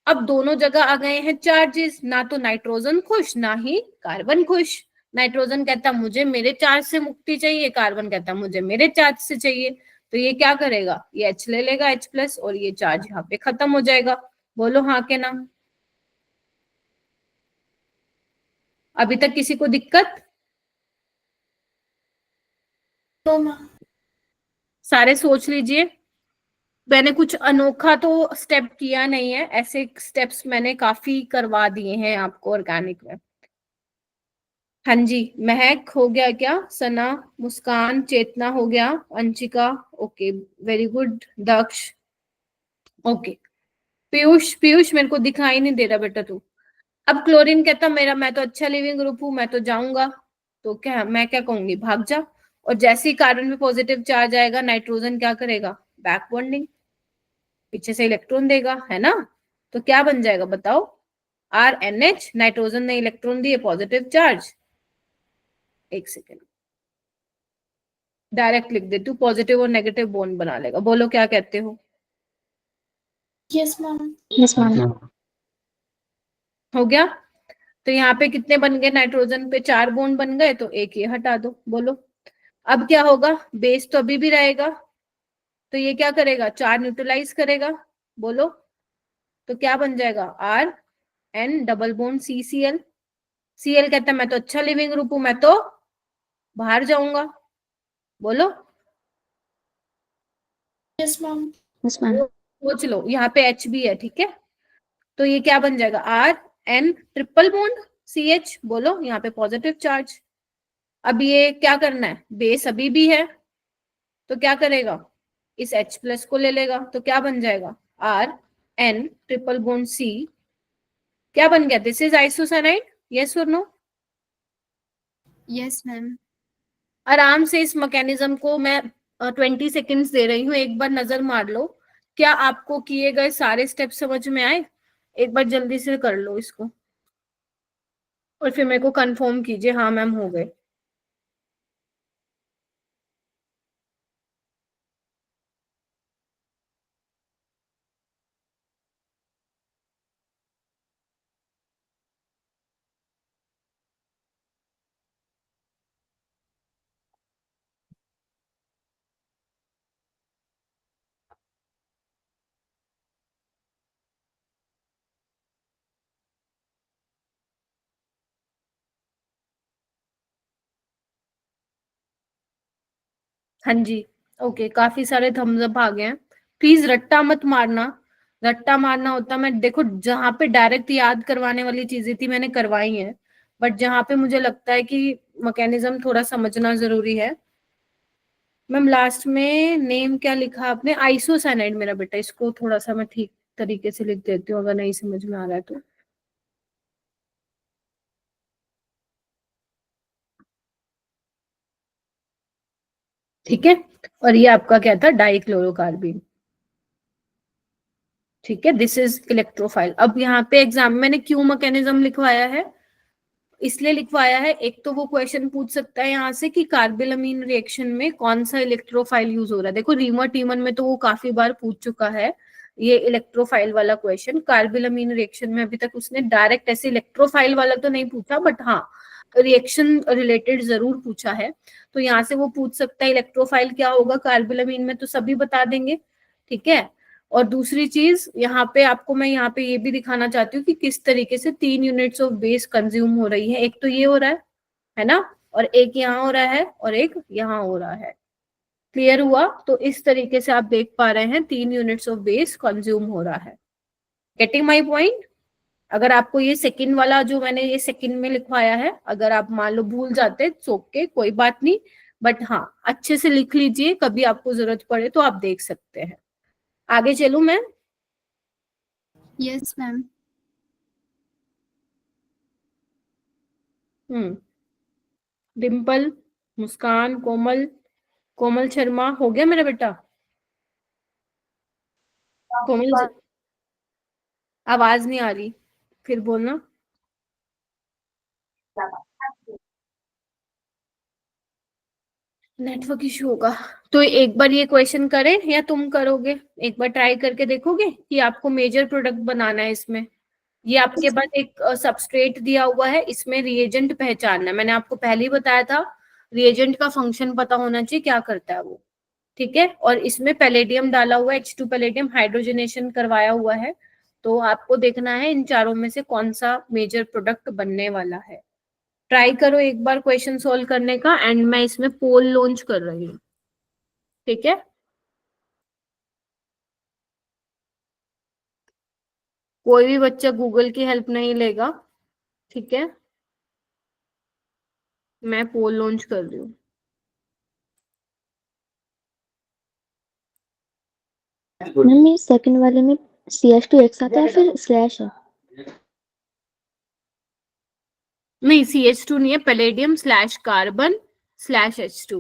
अब दोनों जगह आ गए हैं चार्जेस, ना तो नाइट्रोजन खुश ना ही कार्बन खुश। नाइट्रोजन कहता मुझे मेरे चार्ज से मुक्ति चाहिए, कार्बन कहता मुझे मेरे चार्ज से चाहिए। तो ये क्या करेगा, ये H ले लेगा H+, और ये चार्ज यहाँ पे खत्म हो जाएगा। बोलो हाँ के ना? अभी तक किसी को दिक्कत? No, ma'am. सारे सोच लीजिए। मैंने कुछ अनोखा तो स्टेप किया नहीं है, ऐसे स्टेप्स मैंने काफी करवा दिए हैं आपको ऑर्गेनिक में। हाँ जी, महक हो गया क्या, सना, मुस्कान, चेतना हो गया, अंशिका, ओके वेरी गुड, दक्ष, ओके। पीयूष, पीयूष मेरे को दिखाई नहीं दे रहा बेटा तू। अब क्लोरीन कहता मेरा, मैं तो अच्छा लिविंग ग्रुप हूं, मैं तो जाऊंगा। तो क्या मैं क्या कहूंगी, भाग जा। और जैसे ही कार्बन पे पॉजिटिव चार्ज आएगा, नाइट्रोजन क्या करेगा, बैक बॉन्डिंग, पीछे से इलेक्ट्रॉन देगा, है ना। तो क्या बन जाएगा बताओ, RNH, नाइट्रोजन ने इलेक्ट्रॉन दिए, पॉजिटिव चार्ज। एक सेकेंड, डायरेक्ट लिख देती हूँ, पॉजिटिव और नेगेटिव बॉन्ड बना लेगा। बोलो क्या कहते हो? Yes, ma'am. Yes Yes, ma'am. ma'am. हो गया। तो यहाँ पे कितने बन गए, नाइट्रोजन पे 4 बॉन्ड बन गए, तो एक ये हटा दो, बोलो। अब क्या होगा, बेस तो अभी भी रहेगा, तो ये क्या करेगा, 4 न्यूट्रलाइज करेगा, बोलो। तो क्या बन जाएगा, RN double bond CCl। Cl कहता है मैं तो अच्छा लिविंग ग्रुप हूं, मैं तो बाहर जाऊंगा, बोलो। Yes, ma'am. Yes ma'am. सोच लो, यहाँ पे H भी है, ठीक है। तो ये क्या बन जाएगा, RN ट्रिपल बॉन्ड CH, बोलो यहाँ पे पॉजिटिव चार्ज। अब ये क्या करना है, बेस अभी भी है, तो क्या करेगा, इस H प्लस को ले लेगा, तो क्या बन जाएगा, RN ट्रिपल बॉन्ड C, क्या बन गया, दिस इज आइसोसाइनाइड, यस और नो। Yes, ma'am. आराम से इस मैकेनिज्म को मैं 20 सेकेंड्स दे रही हूँ, एक बार नजर मार लो, क्या आपको किए गए सारे स्टेप समझ में आए, एक बार जल्दी से कर लो इसको और फिर मेरे को कंफर्म कीजिए, हाँ मैम हो गए। हाँ जी, ओके, काफी सारे थम्स अप आ गए हैं। प्लीज रट्टा मत मारना, रट्टा मारना होता, मैं देखो जहां पे डायरेक्ट याद करवाने वाली चीजें थी मैंने करवाई हैं, बट जहां पे मुझे लगता है कि मैकेनिज्म थोड़ा समझना जरूरी है। मैम लास्ट में नेम क्या लिखा आपने, आइसोसाइनाइड मेरा बेटा, इसको थोड़ा सा मैं ठीक तरीके से लिख देती हूँ अगर नहीं समझ में आ रहा है तो। ठीक है, और ये आपका क्या था, डाइक्लोरोकार्बिन। ठीक है, दिस इज इलेक्ट्रोफाइल। अब यहाँ पे एग्जाम में मैंने क्यों मैकेनिज्म लिखवाया है, इसलिए लिखवाया है, एक तो वो क्वेश्चन पूछ सकता है यहाँ से कि कार्बिलमीन रिएक्शन में कौन सा इलेक्ट्रोफाइल यूज हो रहा है। देखो रीमा टीमन में तो वो काफी बार पूछ चुका है ये इलेक्ट्रोफाइल वाला क्वेश्चन, कार्बिलमीन रिएक्शन में अभी तक उसने डायरेक्ट ऐसे इलेक्ट्रोफाइल वाला तो नहीं पूछा, बट हाँ रिएक्शन रिलेटेड जरूर पूछा है। तो यहाँ से वो पूछ सकता है इलेक्ट्रोफाइल क्या होगा कार्बिलमीन में, तो सभी बता देंगे। ठीक है, और दूसरी चीज यहाँ पे आपको मैं यहाँ पे ये भी दिखाना चाहती हूँ कि किस तरीके से 3 यूनिट्स ऑफ बेस कंज्यूम हो रही है, एक तो ये हो रहा है ना, और एक यहाँ हो रहा है और एक यहाँ हो रहा है। क्लियर हुआ, तो इस तरीके से आप देख पा रहे हैं 3 यूनिट्स ऑफ बेस कंज्यूम हो रहा है। Getting my point. अगर आपको ये सेकंड वाला जो मैंने ये सेकंड में लिखवाया है, अगर आप मान लो भूल जाते सो के कोई बात नहीं, बट हाँ अच्छे से लिख लीजिए, कभी आपको जरूरत पड़े तो आप देख सकते हैं। आगे चलूं मैं। Yes, ma'am. डिम्पल, मुस्कान, कोमल, कोमल शर्मा, हो गया मेरा बेटा। कोमल आवाज नहीं आ रही, फिर बोलना। नेटवर्क इशू होगा, तो एक बार ये क्वेश्चन करें या तुम करोगे, एक बार ट्राई करके देखोगे कि आपको मेजर प्रोडक्ट बनाना है इसमें। ये आपके पास एक सबस्ट्रेट दिया हुआ है, इसमें रिएजेंट पहचानना है, मैंने आपको पहले ही बताया था रिएजेंट का फंक्शन पता होना चाहिए क्या करता है वो। ठीक है, और इसमें पैलेडियम डाला हुआ है, H2 पैलेडियम हाइड्रोजनेशन करवाया हुआ है, तो आपको देखना है इन चारों में से कौन सा मेजर प्रोडक्ट बनने वाला है। ट्राई करो एक बार क्वेश्चन सोल्व करने का, एंड मैं इसमें पोल लॉन्च कर रही हूँ। ठीक है, कोई भी बच्चा गूगल की हेल्प नहीं लेगा। ठीक है, मैं पोल लॉन्च कर रही हूँ। मैम ये सेकंड वाले में CH2X आता है फिर स्लैश है। नहीं CH2 नहीं है, palladium slash carbon slash H2।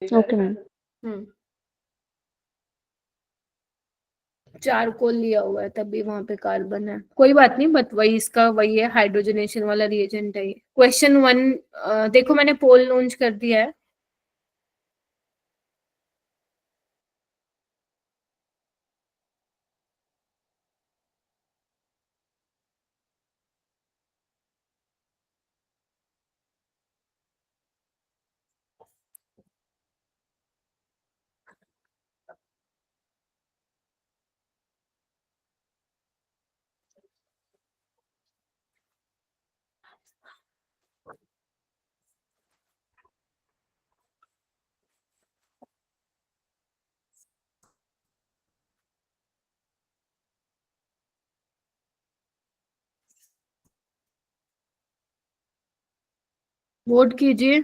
Okay ma'am. Hmm, charcoal लिया हुआ है तभी वहां पे कार्बन है, कोई बात नहीं, बट वही इसका वही है, हाइड्रोजनेशन वाला रिएजेंट है ये। क्वेश्चन 1 देखो मैंने पोल लॉन्च कर दिया है। वोट कीजिए।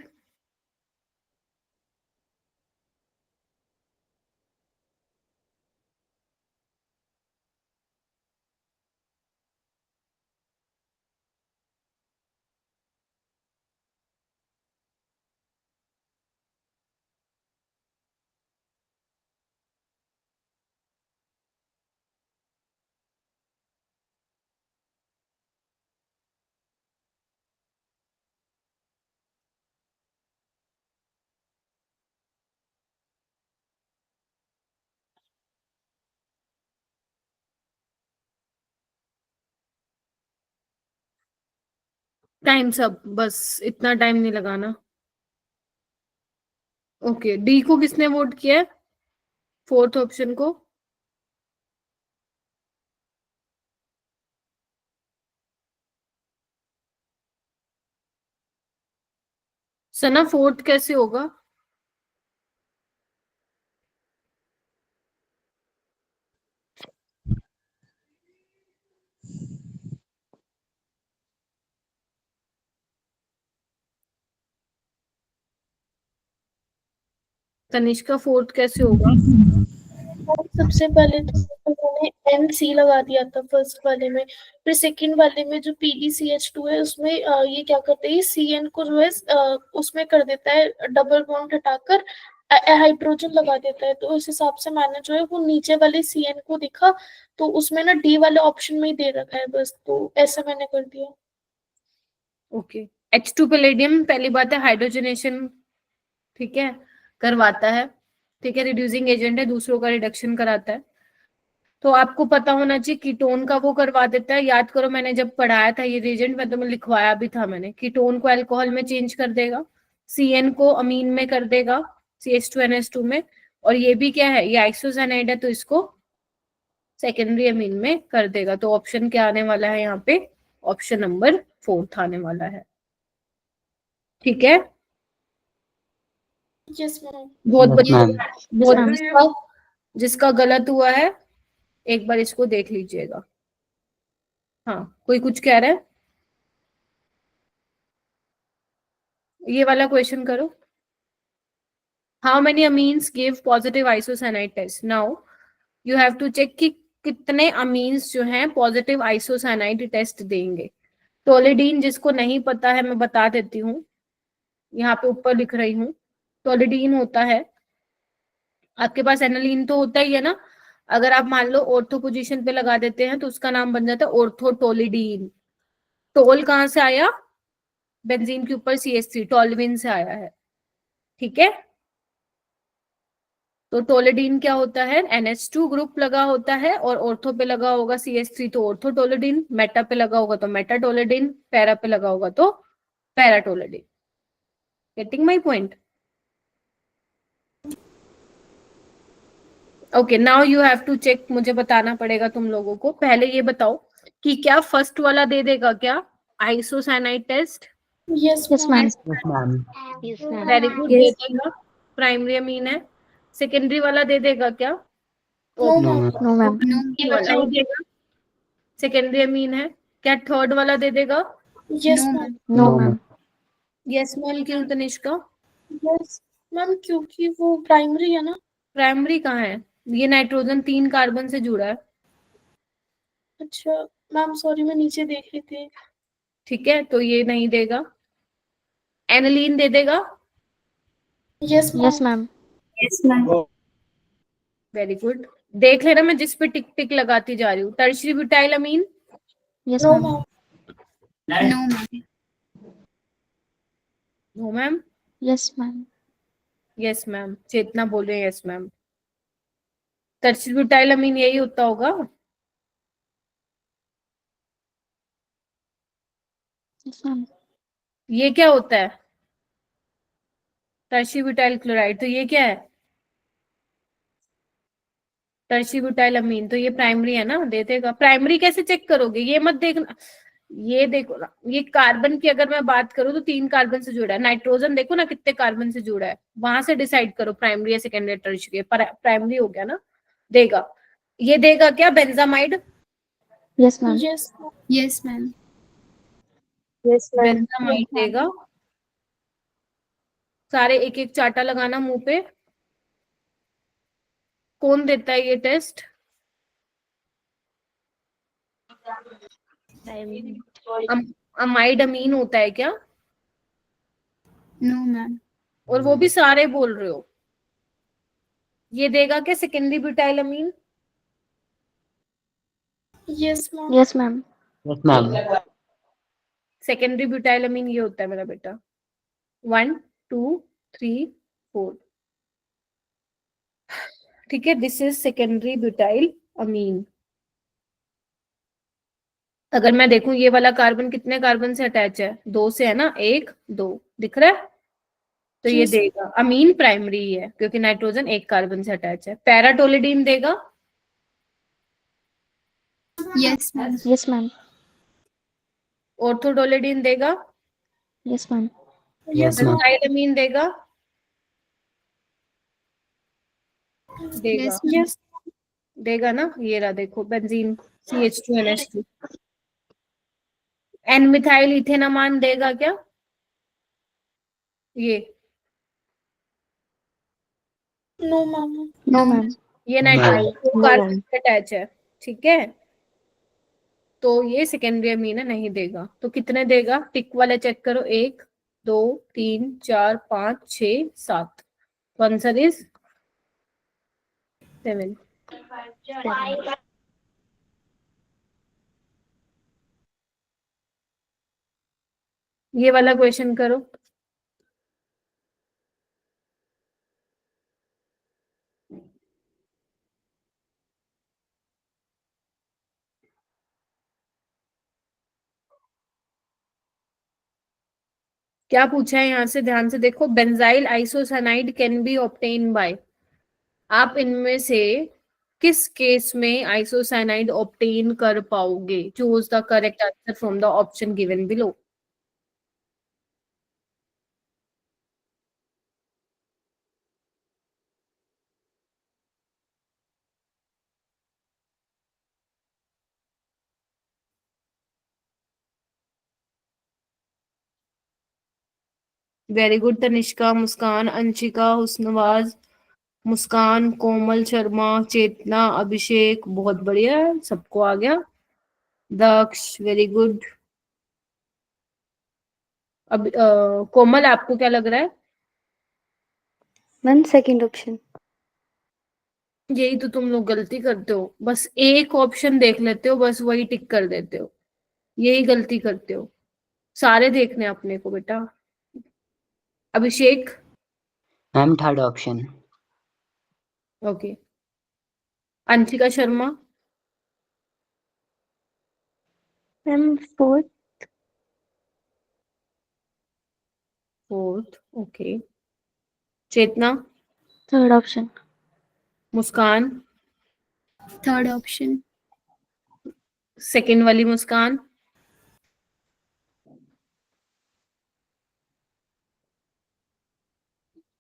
टाइम सब, बस इतना टाइम नहीं लगाना। ओके, डी को किसने वोट किया है? फोर्थ ऑप्शन को। सना, फोर्थ कैसे होगा? तनिष्का, फोर्थ कैसे होगा? सबसे पहले तो उन्होंने NC लगा दिया था फर्स्ट वाले में, फिर सेकंड वाले में जो PDCH2 है उसमें ये क्या करते हैं, CN को जो है उसमें कर देता है, डबल बॉन्ड हटाकर हाइड्रोजन लगा देता है। तो इस हिसाब से मैंने जो है वो नीचे वाले CN को दिखा, तो उसमें ना D वाले ऑप्शन में ही दे रखा है बस, तो ऐसा मैंने कर दिया। ओके, H2 पैलेडियम पहली बात है हाइड्रोजनेशन, ठीक है, करवाता है, ठीक है, रिड्यूसिंग एजेंट है, दूसरों का रिडक्शन कराता है। तो आपको पता होना चाहिए कीटोन का वो करवा देता है। याद करो, मैंने जब पढ़ाया था ये रिएजेंट में तो मैं लिखवाया भी था मैंने, कीटोन को अल्कोहल में चेंज कर देगा, CN को अमीन में कर देगा, CH2NH2 में, और ये भी क्या है, ये आइसोसाइनाइड है तो इसको सेकेंडरी अमीन में कर देगा। तो ऑप्शन क्या आने वाला है यहाँ पे? ऑप्शन नंबर 4 आने वाला है, ठीक है। Yes ma'am. बहुत Yes, बढ़िया। ma'am. बहुत ma'am. जिसका गलत हुआ है एक बार इसको देख लीजिएगा। हाँ, कोई कुछ कह रहा है? ये वाला क्वेश्चन करो। How many amines give positive isocyanide test? Now you have to check कि कितने अमीन्स जो हैं पॉजिटिव आइसोसाइनाइड टेस्ट देंगे। टोलिडीन, जिसको नहीं पता है मैं बता देती हूँ, यहाँ पे ऊपर लिख रही हूँ। टोलिडीन होता है, आपके पास एनालीन तो होता ही है ना, अगर आप मान लो ऑर्थो पोजीशन पे लगा देते हैं तो उसका नाम बन जाता है ऑर्थोटोलिडीन। टोल कहाँ से आया? बेंजीन के ऊपर CH3, टोलविन से आया है, ठीक है। तो टोलिडीन क्या होता है? NH2 ग्रुप लगा होता है, और ऑर्थो पे लगा होगा CH3 तो ऑर्थोटोलिडीन, मेटा पे लगा होगा तो मेटाटोलिडीन, पैरा पे लगा होगा तो paratoluidine. Getting my point? Okay, now you have to check, मुझे बताना पड़ेगा तुम लोगों को। पहले ये बताओ कि क्या फर्स्ट वाला दे देगा क्या isocyanide test? Yes Yes, ma'am. Yes, ma'am. Yes, ma'am. Very good, दे देगा, प्राइमरी अमीन है। सेकेंडरी वाला दे देगा क्या? No No, ma'am. ma'am. No, ma'am. ये वाला नहीं देगा, सेकेंडरी अमीन है। क्या थर्ड वाला दे देगा? Yes ma'am. No, No, ma'am. ma'am. Yes ma'am, क्यों तनिष्का? यस मैम, क्योंकि वो प्राइमरी है ना। प्राइमरी कहाँ है? ये नाइट्रोजन 3 कार्बन से जुड़ा है, अच्छा मैम, सॉरी मैं नीचे देख रही थी। ठीक है, तो ये नहीं देगा। एनालीन दे देगा? Yes Yes, ma'am. ma'am. Very good, देख लेना मैं जिस पे टिक टिक लगाती जा रही हूँ। Tertiary butyl amine? Yes, no ma'am. Ma'am. No, ma'am. No ma'am. Yes, ma'am. Yes ma'am, Chetna बोल रहे हैं yes ma'am. Tertiary butyl amine यही होता होगा। Yes, ma'am. ये क्या होता है? टर्शियरी ब्यूटाइल क्लोराइड, तो ये क्या है? टर्शियरी ब्यूटाइल अमीन, तो ये प्राइमरी है ना, दे देगा। प्राइमरी कैसे चेक करोगे? ये मत देखना, ये देखो ना, ये कार्बन की अगर मैं बात करूं तो 3 कार्बन से जुड़ा है। नाइट्रोजन देखो ना कितने कार्बन से जुड़ा है, वहां से डिसाइड करो प्राइमरी या सेकेंडरी टर्शियरी। प्राइमरी हो गया ना, देगा। ये देगा क्या? Benzamide? Yes, ma'am. Yes Yes, ma'am. Yes benzamide देगा। सारे एक एक चाटा लगाना मुंह पे। कौन देता है ये टेस्ट? अमाइड अमीन होता है क्या? No ma'am. और वो भी सारे बोल रहे हो। ये देगा क्या secondary butyl amine? Yes ma'am. Yes ma'am. Yes, ma'am. Secondary butyl amine ये होता है मेरा बेटा। 1 2 3 4। ठीक है, दिस इज सेकेंडरी ब्यूटाइल अमीन। अगर मैं देखूं ये वाला कार्बन कितने कार्बन से अटैच है? 2 से है ना, 1 2 दिख रहा है। तो ये Yes. देगा अमीन प्राइमरी है क्योंकि नाइट्रोजन एक कार्बन से अटैच है। पैराटोलिडीन देगा? Yes ma'am. Yes ma'am. Orthotoluidine देगा? Yes ma'am. Yes, ma'am. Benzylamine देगा? देगा। Yes yes. देगा ना, ये रहा देखो बेंजीन CH2NH2। एन मिथाइल इथेनामान देगा क्या? ये नो मैम। No ma'am. ये No, ma'am. नाइट्रोजन कार्बन से अटैच है। ठीक है, तो ये सेकेंडरी अमीन है, नहीं देगा। तो कितने देगा? टिक वाले चेक करो। 1 2 3 4 5 6 7। Answer is 7। ये वाला क्वेश्चन करो। क्या पूछा है यहाँ से, ध्यान से देखो। Benzyl isocyanide can be obtain bye. आप इनमें से किस केस में आइसोसाइनाइड ऑब्टेन कर पाओगे? Choose the correct answer from the option given below. Very good Tanishka, Muskan, Anshika, Husnawaz, Muskan, Komal Sharma, Chetna, Abhishek, बहुत बढ़िया, सबको आ गया। Daksh, very good. अब कोमल आपको क्या लग रहा है? Ma'am second option. यही तो तुम लोग गलती करते हो, बस एक ऑप्शन देख लेते हो, बस वही टिक कर देते हो। यही गलती करते हो, सारे देखने अपने को बेटा। Abhishek? Ma'am, third option. Okay. Anshika Sharma? Ma'am fourth. Fourth, okay. Chetna? Third option. Muskan? Third option. Second वाली मुस्कान?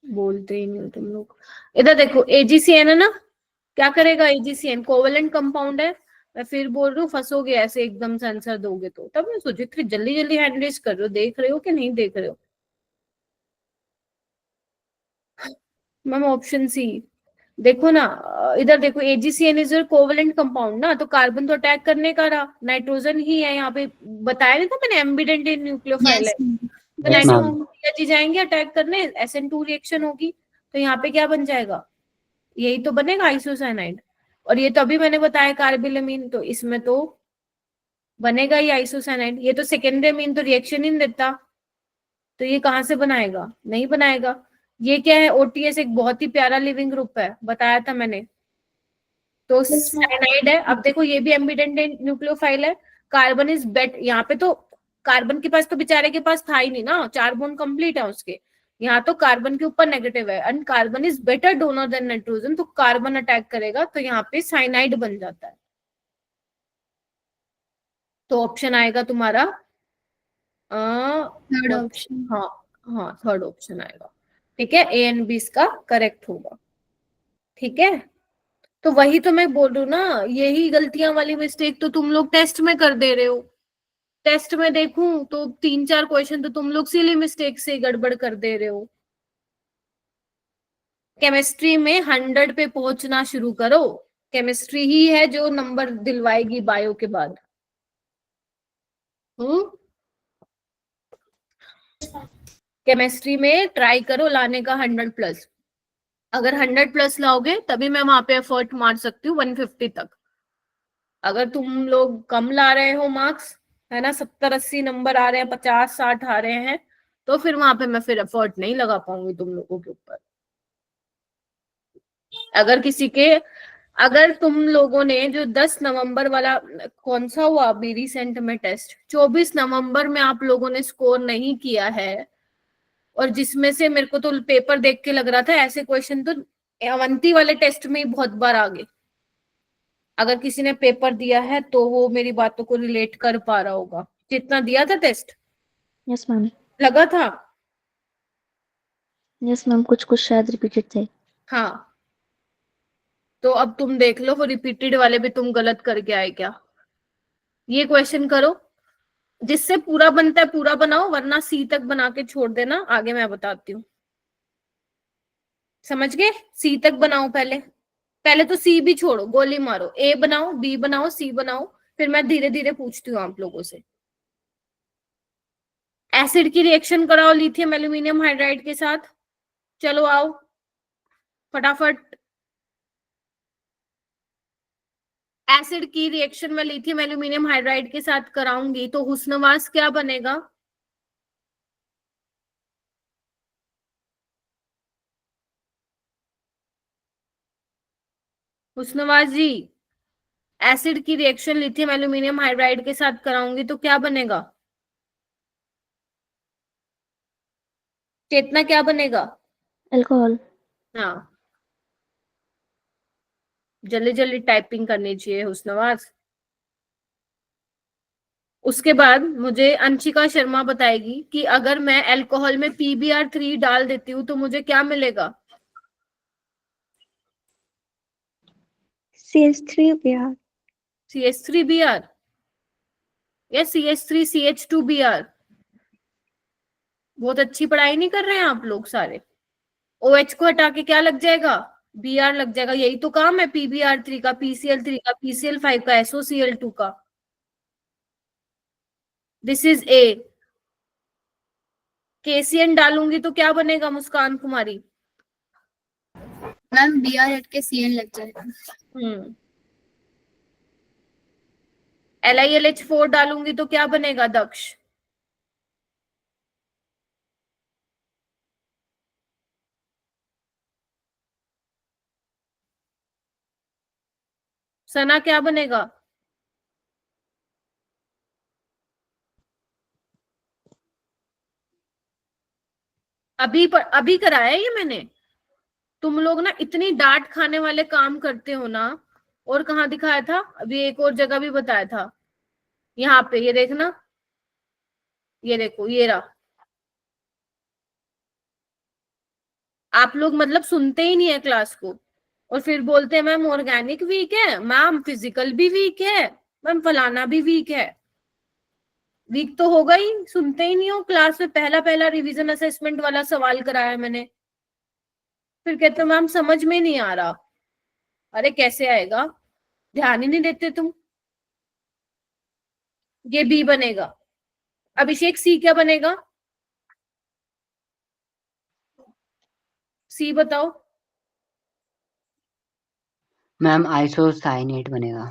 बोलते ही नहीं हो तुम लोग। इधर देखो, AgCN है ना, क्या करेगा AgCN? कोवेलेंट कंपाउंड है। मैं फिर बोल रही हूँ, फंसोगे ऐसे एकदम से आंसर दोगे तो। तब मैं सोची इतनी जल्दी जल्दी हैंड रेज कर रहे हो, देख रहे हो कि नहीं देख रहे हो? मैम ऑप्शन सी देखो ना, इधर देखो, AgCN इज कोवेलेंट कंपाउंड ना, तो कार्बन तो अटैक करने का रहा, नाइट्रोजन ही है यहाँ पे। बताया नहीं था मैंने, एम्बिडेंट न्यूक्लियोफाइल है। यस तो Yes, ma'am. नाइट्रोजन जाएंगे अटैक करने, SN2 रिएक्शन होगी, तो यहाँ पे क्या बन जाएगा? यही तो बनेगा आइसोसाइनाइड। और ये तो अभी मैंने बताया कार्बिलमीन, तो इसमें तो बनेगा ही आइसोसाइनाइड। ये तो सेकेंडरी अमीन, तो रिएक्शन ही नहीं देता, तो ये कहाँ से बनाएगा? नहीं बनाएगा। ये क्या है? OTS एक बहुत ही प्यारा लिविंग ग्रुप है, बताया था मैंने। तो Yes, ma'am. साइनाइड है। अब देखो, ये भी एम्बिडेंट न्यूक्लियोफाइल है। कार्बन इज बेट, यहाँ पे तो कार्बन के पास तो बेचारे के पास था ही नहीं ना, 4 बॉन्ड कंप्लीट है उसके। यहाँ तो कार्बन के ऊपर नेगेटिव है, and carbon is better donor than nitrogen, तो कार्बन अटैक करेगा, तो यहाँ पे साइनाइड बन जाता है। तो ऑप्शन आएगा तुम्हारा थर्ड ऑप्शन। हाँ हाँ, थर्ड ऑप्शन आएगा। ठीक है, A एंड B इसका करेक्ट होगा। ठीक है, तो वही तो मैं बोल रही हूँ ना, यही गलतियां वाली मिस्टेक तो तुम लोग टेस्ट में कर दे रहे हो। टेस्ट में देखूं तो 3-4 क्वेश्चन तो तुम लोग सिली मिस्टेक से गड़बड़ कर दे रहे हो। केमिस्ट्री में 100 पे पहुंचना शुरू करो। केमिस्ट्री ही है जो नंबर दिलवाएगी बायो के बाद। केमिस्ट्री में ट्राई करो लाने का 100+। अगर 100+ लाओगे तभी मैं वहां पे एफर्ट मार सकती हूँ 150 तक। अगर तुम लोग कम ला रहे हो मार्क्स, है ना, 70-80 नंबर आ रहे हैं, 50-60 आ रहे हैं, तो फिर वहां पे मैं फिर एफर्ट नहीं लगा पाऊंगी तुम लोगों के ऊपर। अगर तुम लोगों ने जो 10 नवंबर वाला, कौन सा हुआ अभी रिसेंट में टेस्ट, 24 नवंबर में आप लोगों ने स्कोर नहीं किया है, और जिसमें से मेरे को तो पेपर देख के लग रहा था ऐसे क्वेश्चन तो अवंती वाले टेस्ट में ही बहुत बार आ गए। अगर किसी ने पेपर दिया है तो वो मेरी बातों को रिलेट कर पा रहा होगा। कितना दिया था टेस्ट? Yes ma'am. लगा था? यस मैम, कुछ कुछ शायद रिपीटेड थे। हाँ, तो अब तुम देख लो वो रिपीटेड वाले भी तुम गलत करके आए क्या। ये क्वेश्चन करो, जिससे पूरा बनता है पूरा बनाओ, वरना सी तक बना के छोड़ देना, आगे मैं बताती हूँ। समझ गए? सी तक बनाओ पहले। पहले तो सी भी छोड़ो, गोली मारो, ए बनाओ, बी बनाओ, सी बनाओ, फिर मैं धीरे धीरे पूछती हूँ आप लोगों से। एसिड की रिएक्शन कराओ लिथियम एल्यूमिनियम हाइड्राइड के साथ। चलो आओ फटाफट। एसिड की रिएक्शन में लिथियम एल्यूमिनियम हाइड्राइड के साथ कराऊंगी तो हुस्नवास क्या बनेगा? हुस्नवास जी, एसिड की रिएक्शन लिथियम एल्यूमिनियम हाइड्राइड के साथ कराऊंगी तो क्या बनेगा? चेतना क्या बनेगा? अल्कोहल। हाँ, जल्दी जल्दी टाइपिंग करनी चाहिए हुस्नवास। उसके बाद मुझे अंशिका शर्मा बताएगी कि अगर मैं अल्कोहल में PBr3 डाल देती हूँ तो मुझे क्या मिलेगा? CH3Br। CH3Br या CH3CH2Br? बहुत अच्छी पढ़ाई नहीं कर रहे हैं आप लोग सारे। OH को हटा के क्या लग जाएगा? Br लग जाएगा। यही तो काम है PBr3 का, PCl3 का, PCl5 का, SOCl2 का। This is A। KCN डालूंगी तो क्या बनेगा मुस्कान कुमारी? मैम Br हट के Cn लग जाएगा। LiLH4 डालूंगी तो क्या बनेगा दक्ष? सना क्या बनेगा? अभी कराया है ये मैंने। तुम लोग ना इतनी डांट खाने वाले काम करते हो ना। और कहाँ दिखाया था? अभी एक और जगह भी बताया था। यहाँ पे ये देखना, ये देखो, ये रहा। आप लोग मतलब सुनते ही नहीं है क्लास को, और फिर बोलते हैं मैम ऑर्गेनिक वीक है, मैम फिजिकल भी वीक है, मैम फलाना भी वीक है। वीक तो होगा ही, सुनते ही नहीं हो। क्लास में पहला पहला रिवीजन असेसमेंट वाला सवाल कराया है मैंने, फिर कहते हो मैम समझ में नहीं आ रहा। अरे कैसे आएगा, ध्यान ही नहीं देते तुम। ये बी बनेगा। अभिषेक सी क्या बनेगा? सी बताओ। मैम आइसोसाइनेट बनेगा।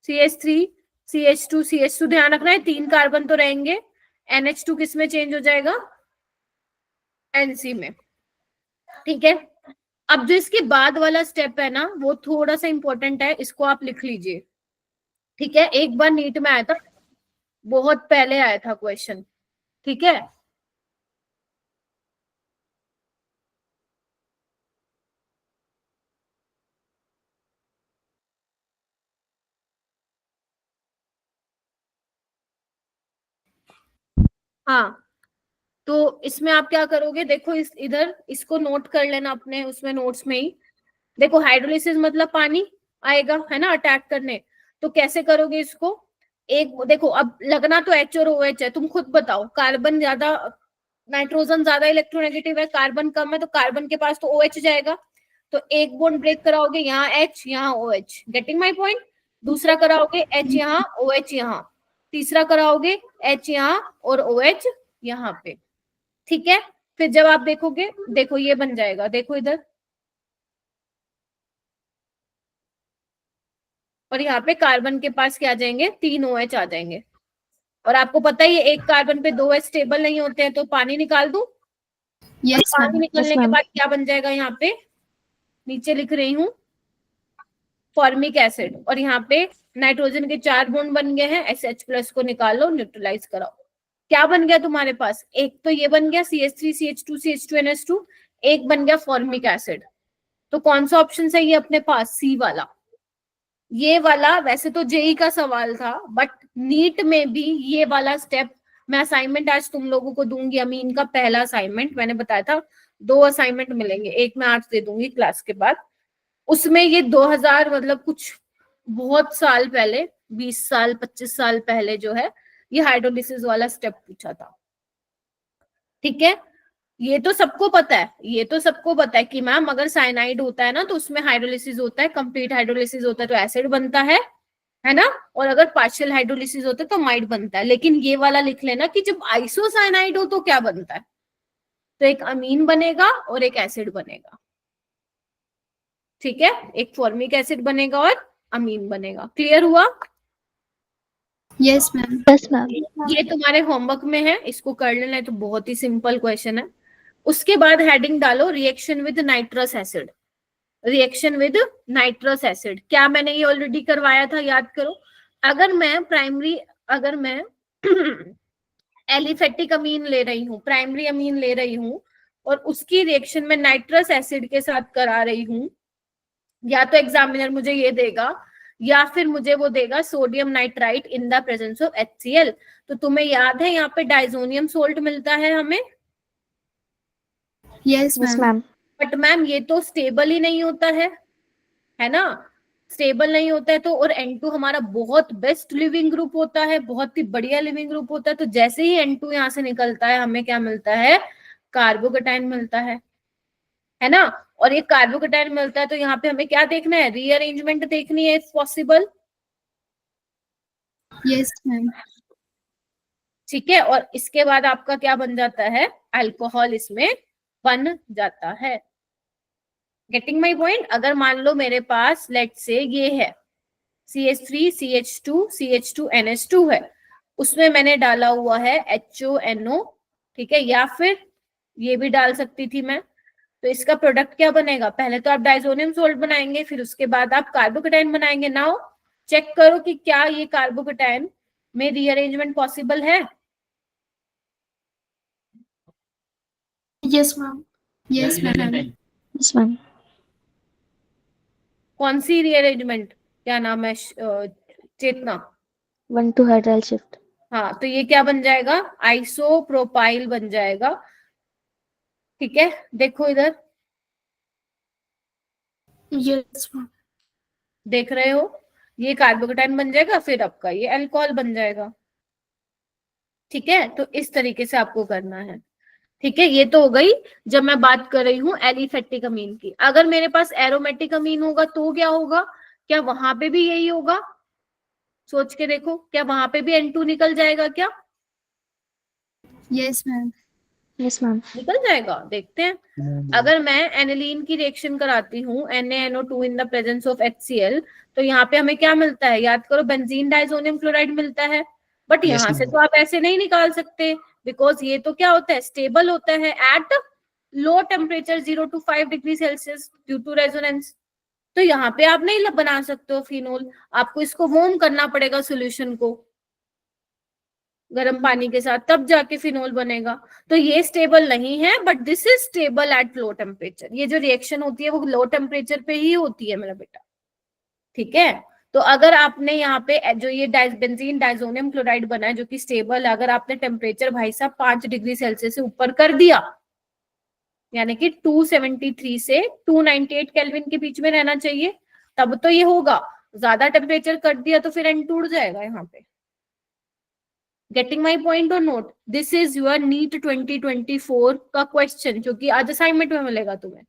CH3 CH2 CH2 ध्यान रखना है, 3 कार्बन तो रहेंगे। NH2 किस में चेंज हो जाएगा? NC में। ठीक है, अब जो इसके बाद वाला स्टेप है ना वो थोड़ा सा इंपॉर्टेंट है, इसको आप लिख लीजिए। ठीक है, एक बार नीट में आया था, बहुत पहले आया था क्वेश्चन। ठीक है, हाँ, तो इसमें आप क्या करोगे, देखो इधर इसको नोट कर लेना अपने उसमें नोट्स में ही। देखो हाइड्रोलिसिस मतलब पानी आएगा, है ना, अटैक करने। तो कैसे करोगे इसको? एक देखो, अब लगना तो H और OH है, तुम खुद बताओ कार्बन ज्यादा नाइट्रोजन ज्यादा इलेक्ट्रोनेगेटिव है, कार्बन कम है, तो कार्बन के पास तो OH जाएगा, तो एक बॉन्ड ब्रेक कराओगे, यहाँ H यहाँ OH, गेटिंग माई पॉइंट। दूसरा कराओगे H यहाँ OH यहाँ, तीसरा कराओगे H यहाँ और OH यहाँ पे, ठीक है। फिर जब आप देखोगे, देखो ये बन जाएगा, देखो इधर, और यहाँ पे कार्बन के पास क्या आ जाएंगे, 3 OH आ जाएंगे। और आपको पता ही है एक कार्बन पे 2 H स्टेबल नहीं होते हैं, तो पानी निकाल दूं। Yes, पानी ma'am. निकलने के बाद क्या बन जाएगा, यहाँ पे नीचे लिख रही हूँ फॉर्मिक एसिड, और यहाँ पे नाइट्रोजन के 4 बॉन्ड बन गए हैं, SH+ को निकालो, न्यूट्रलाइज कराओ। क्या बन गया तुम्हारे पास, एक तो ये बन गया CH3 CH2 CH2 NH2, एक बन गया फॉर्मिक एसिड। तो कौन सा ऑप्शन सही है अपने पास, C वाला। ये वाला वैसे तो जेई का सवाल था, बट नीट में भी ये वाला स्टेप, मैं असाइनमेंट आज तुम लोगों को दूंगी, अमीन का पहला असाइनमेंट, मैंने बताया था 2 असाइनमेंट मिलेंगे, एक मैं आज दे दूंगी क्लास के बाद। उसमें ये 2000 मतलब कुछ बहुत साल पहले, 20 साल 25 साल पहले जो है, ये हाइड्रोलिसिस वाला स्टेप पूछा था, ठीक है। ये तो सबको पता है, ये तो सबको पता है कि मैम अगर साइनाइड होता है ना तो उसमें हाइड्रोलिसिस होता है, कंप्लीट हाइड्रोलिसिस होता है तो एसिड बनता है ना, और अगर पार्शियल हाइड्रोलिसिस होता है तो माइड बनता है। लेकिन ये वाला लिख लेना कि जब आइसोसाइनाइड हो तो क्या बनता है, तो एक अमीन बनेगा और एक एसिड बनेगा, ठीक है, एक फॉर्मिक एसिड बनेगा और अमीन बनेगा। क्लियर हुआ? Yes, ma'am. Yes ma'am. ये तुम्हारे होमवर्क में है, इसको कर लेना है, तो बहुत ही सिंपल क्वेश्चन है। उसके बाद हेडिंग डालो reaction with nitrous acid, reaction with nitrous acid. क्या मैंने ये ऑलरेडी करवाया था, याद करो। अगर मैं एलिफेटिक अमीन ले रही हूँ, प्राइमरी अमीन ले रही हूँ, और उसकी रिएक्शन में नाइट्रस एसिड के साथ करा रही हूँ, या तो एग्जामिनर मुझे ये देगा या फिर मुझे वो देगा sodium nitrite in the presence of HCl। तो तुम्हें याद है यहाँ पे डाइजोनियम सोल्ट मिलता है हमें, Yes, yes ma'am. Ma'am. But ma'am ये तो स्टेबल ही नहीं होता है ना, स्टेबल नहीं होता है तो। और N2 हमारा बहुत बेस्ट लिविंग ग्रुप होता है, बहुत ही बढ़िया लिविंग ग्रुप होता है, तो जैसे ही N2 यहाँ से निकलता है हमें क्या मिलता है, कार्बोकेटाइन मिलता है ना। और ये कार्बोकेटाइन मिलता है तो यहाँ पे हमें क्या देखना है, रीअरेंजमेंट देखनी है इफ पॉसिबल, Yes, ma'am. ठीक है। और इसके बाद आपका क्या बन जाता है, अल्कोहल इसमें बन जाता है। Getting my point. अगर मान लो मेरे पास लेट से ये है CH3 CH2 CH2 NH2 है, उसमें मैंने डाला हुआ है HONO, ठीक है, या फिर ये भी डाल सकती थी मैं। तो इसका प्रोडक्ट क्या बनेगा, पहले तो आप डाइजोनियम सोल्ट बनाएंगे, फिर उसके बाद आप कार्बोकेटाइन बनाएंगे। नाउ चेक करो कि क्या ये कार्बोकेटाइन में रीअरेंजमेंट पॉसिबल है। Yes, ma'am. Yes, ma'am. Yes ma'am. कौन सी रीअरेंजमेंट, क्या नाम है, चेतना। 1 to हाइड्राइल शिफ्ट। हाँ, तो ये क्या बन जाएगा, आइसोप्रोपाइल बन जाएगा, ठीक है। देखो इधर, Yes, ma'am. देख रहे हो, ये कार्बोकेटाइन बन जाएगा, फिर आपका ये अल्कोहल बन जाएगा, ठीक है। तो इस तरीके से आपको करना है, ठीक है। ये तो हो गई जब मैं बात कर रही हूँ एलिफेटिक अमीन की। अगर मेरे पास एरोमेटिक अमीन होगा तो क्या होगा, क्या वहां पे भी यही होगा, सोच के देखो, क्या वहां पे भी N2 निकल जाएगा क्या, Yes, ma'am. Yes ma'am. निकल जाएगा, देखते हैं। अगर मैं एनिलीन की रिएक्शन कराती हूँ NaNO2 in the presence of HCl, तो यहाँ पे हमें क्या मिलता है, याद करो, बेंजीन डाइजोनियम क्लोराइड मिलता है। बट यहाँ से तो आप ऐसे नहीं निकाल सकते, बिकॉज ये तो क्या होता है, स्टेबल होता है at low temperature 0 to 5 degree Celsius due to resonance. तो यहाँ पे आप नहीं बना सकते हो फिनोल, आपको इसको वार्म करना पड़ेगा सोल्यूशन को गर्म पानी के साथ, तब जाके फिनोल बनेगा। तो ये स्टेबल नहीं है, but this is stable at low temperature. ये जो रिएक्शन होती है वो लो टेम्परेचर पे ही होती है मेरा बेटा, ठीक है। तो अगर आपने यहाँ पे जो ये बेंजीन डाइजोनियम क्लोराइड बना है जो कि स्टेबल है, अगर आपने टेम्परेचर भाई साहब 5 डिग्री सेल्सियस से ऊपर कर दिया, यानी कि 273 से 298 केल्विन के बीच में रहना चाहिए, तब तो ये होगा। ज्यादा टेम्परेचर कर दिया तो फिर N2 उड़ जाएगा यहाँ पे, getting my point or not? This is your NEET 2024 का क्वेश्चन जो कि आज असाइनमेंट में मिलेगा तुम्हें।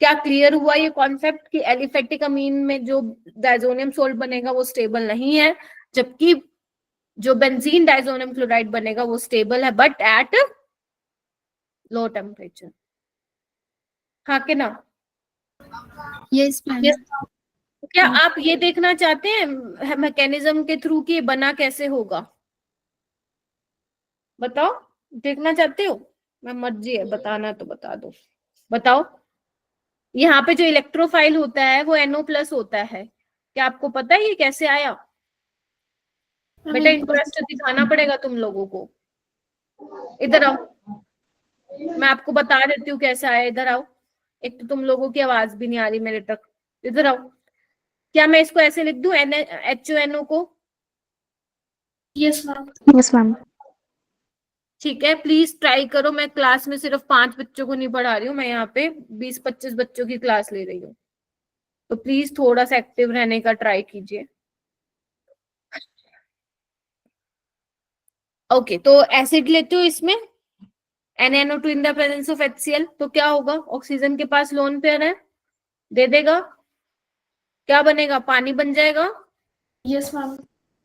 क्या क्लियर हुआ ये कॉन्सेप्ट कि एलिफेटिक अमीन में जो डायजोनियम सोल्ट बनेगा वो स्टेबल नहीं है, जबकि जो बेंजीन डायजोनियम क्लोराइड बनेगा वो स्टेबल है, बट एट लो टेम्परेचर। हाँ कि ना? Yes, ma'am. क्या आप ये देखना चाहते हैं मैकेनिज्म के थ्रू कि ये बना कैसे होगा? बताओ, देखना चाहते हो? मैं मर्जी है, बताना तो बता दो। बताओ, यहाँ पे जो इलेक्ट्रोफाइल होता है वो NO+ होता है, क्या आपको पता है ये कैसे आया? बेटा इंटरेस्ट दिखाना पड़ेगा तुम लोगों को। इधर आओ, मैं आपको बता देती हूँ कैसे आया। इधर आओ, एक तो तुम लोगों की आवाज भी नहीं आ रही मेरे तक। इधर आओ, क्या मैं इसको ऐसे लिख दूं HONO को? Yes ma'am. Yes ma'am. ठीक है, प्लीज ट्राई करो। मैं क्लास में सिर्फ 5 बच्चों को नहीं पढ़ा रही हूँ, मैं यहाँ पे 20-25 बच्चों की क्लास ले रही हूँ, तो प्लीज थोड़ा सा एक्टिव रहने का ट्राई कीजिए। ओके, तो एसिड लेते हो इसमें NaNO2 in the presence of HCl, तो क्या होगा? ऑक्सीजन के पास लोन पेयर है, दे देगा, क्या बनेगा? पानी बन जाएगा। Yes ma'am.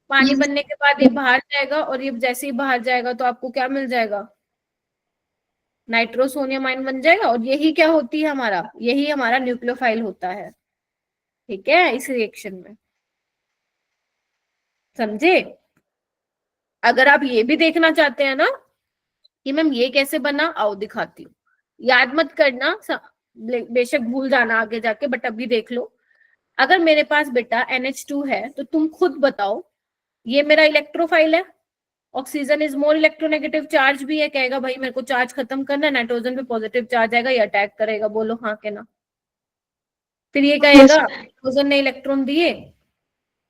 पानी Yes. बनने के बाद ये बाहर जाएगा, और ये जैसे ही बाहर जाएगा तो आपको क्या मिल जाएगा? नाइट्रोसोनियम आयन बन जाएगा, और यही क्या होती है हमारा? यही हमारा न्यूक्लियोफाइल होता है। ठीक है, इस रिएक्शन में, समझे? अगर आप ये भी देखना चाहते हैं ना कि मैम ये कैसे बना, आओ दिखाती हूँ। याद मत करना, बेशक भूल जाना आगे जाके, बट अभी देख लो। अगर मेरे पास बेटा NH2 है तो तुम खुद बताओ, ये मेरा इलेक्ट्रोफाइल है, oxygen is more electronegative charge भी है, कहेगा भाई मेरे को चार्ज खत्म करना है, नाइट्रोजन पे पॉजिटिव चार्ज आएगा, ये अटैक करेगा। बोलो हाँ के ना? फिर ये कहेगा नाइट्रोजन ने इलेक्ट्रॉन दिए,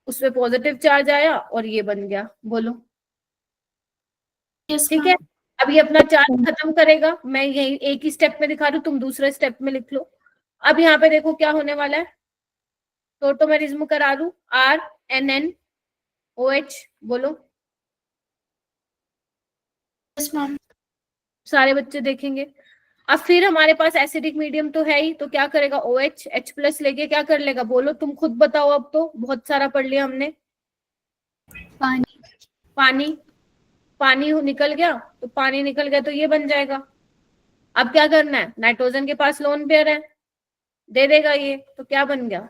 उसपे पॉजिटिव चार्ज आया और ये बन गया। बोलो यस ठीक है। अब ये अपना चार्ज खत्म करेगा, मैं यही एक ही स्टेप में दिखा रही हूँ, तुम दूसरे स्टेप में लिख लो। अब यहाँ पे देखो क्या होने वाला है, टोटोमेरिज्म करा दूं, RNNOH। बोलो, यस मैम। सारे बच्चे देखेंगे। अब फिर हमारे पास एसिडिक मीडियम तो है ही, तो क्या करेगा? OH H+ लेके क्या कर लेगा? बोलो, तुम खुद बताओ। अब तो बहुत सारा पढ़ लिया हमने। पानी. पानी, पानी निकल गया, तो पानी निकल गया तो ये बन जाएगा। अब क्या करना है? नाइट्रोजन के पास लोन पेयर है, दे देगा ये, तो क्या बन गया?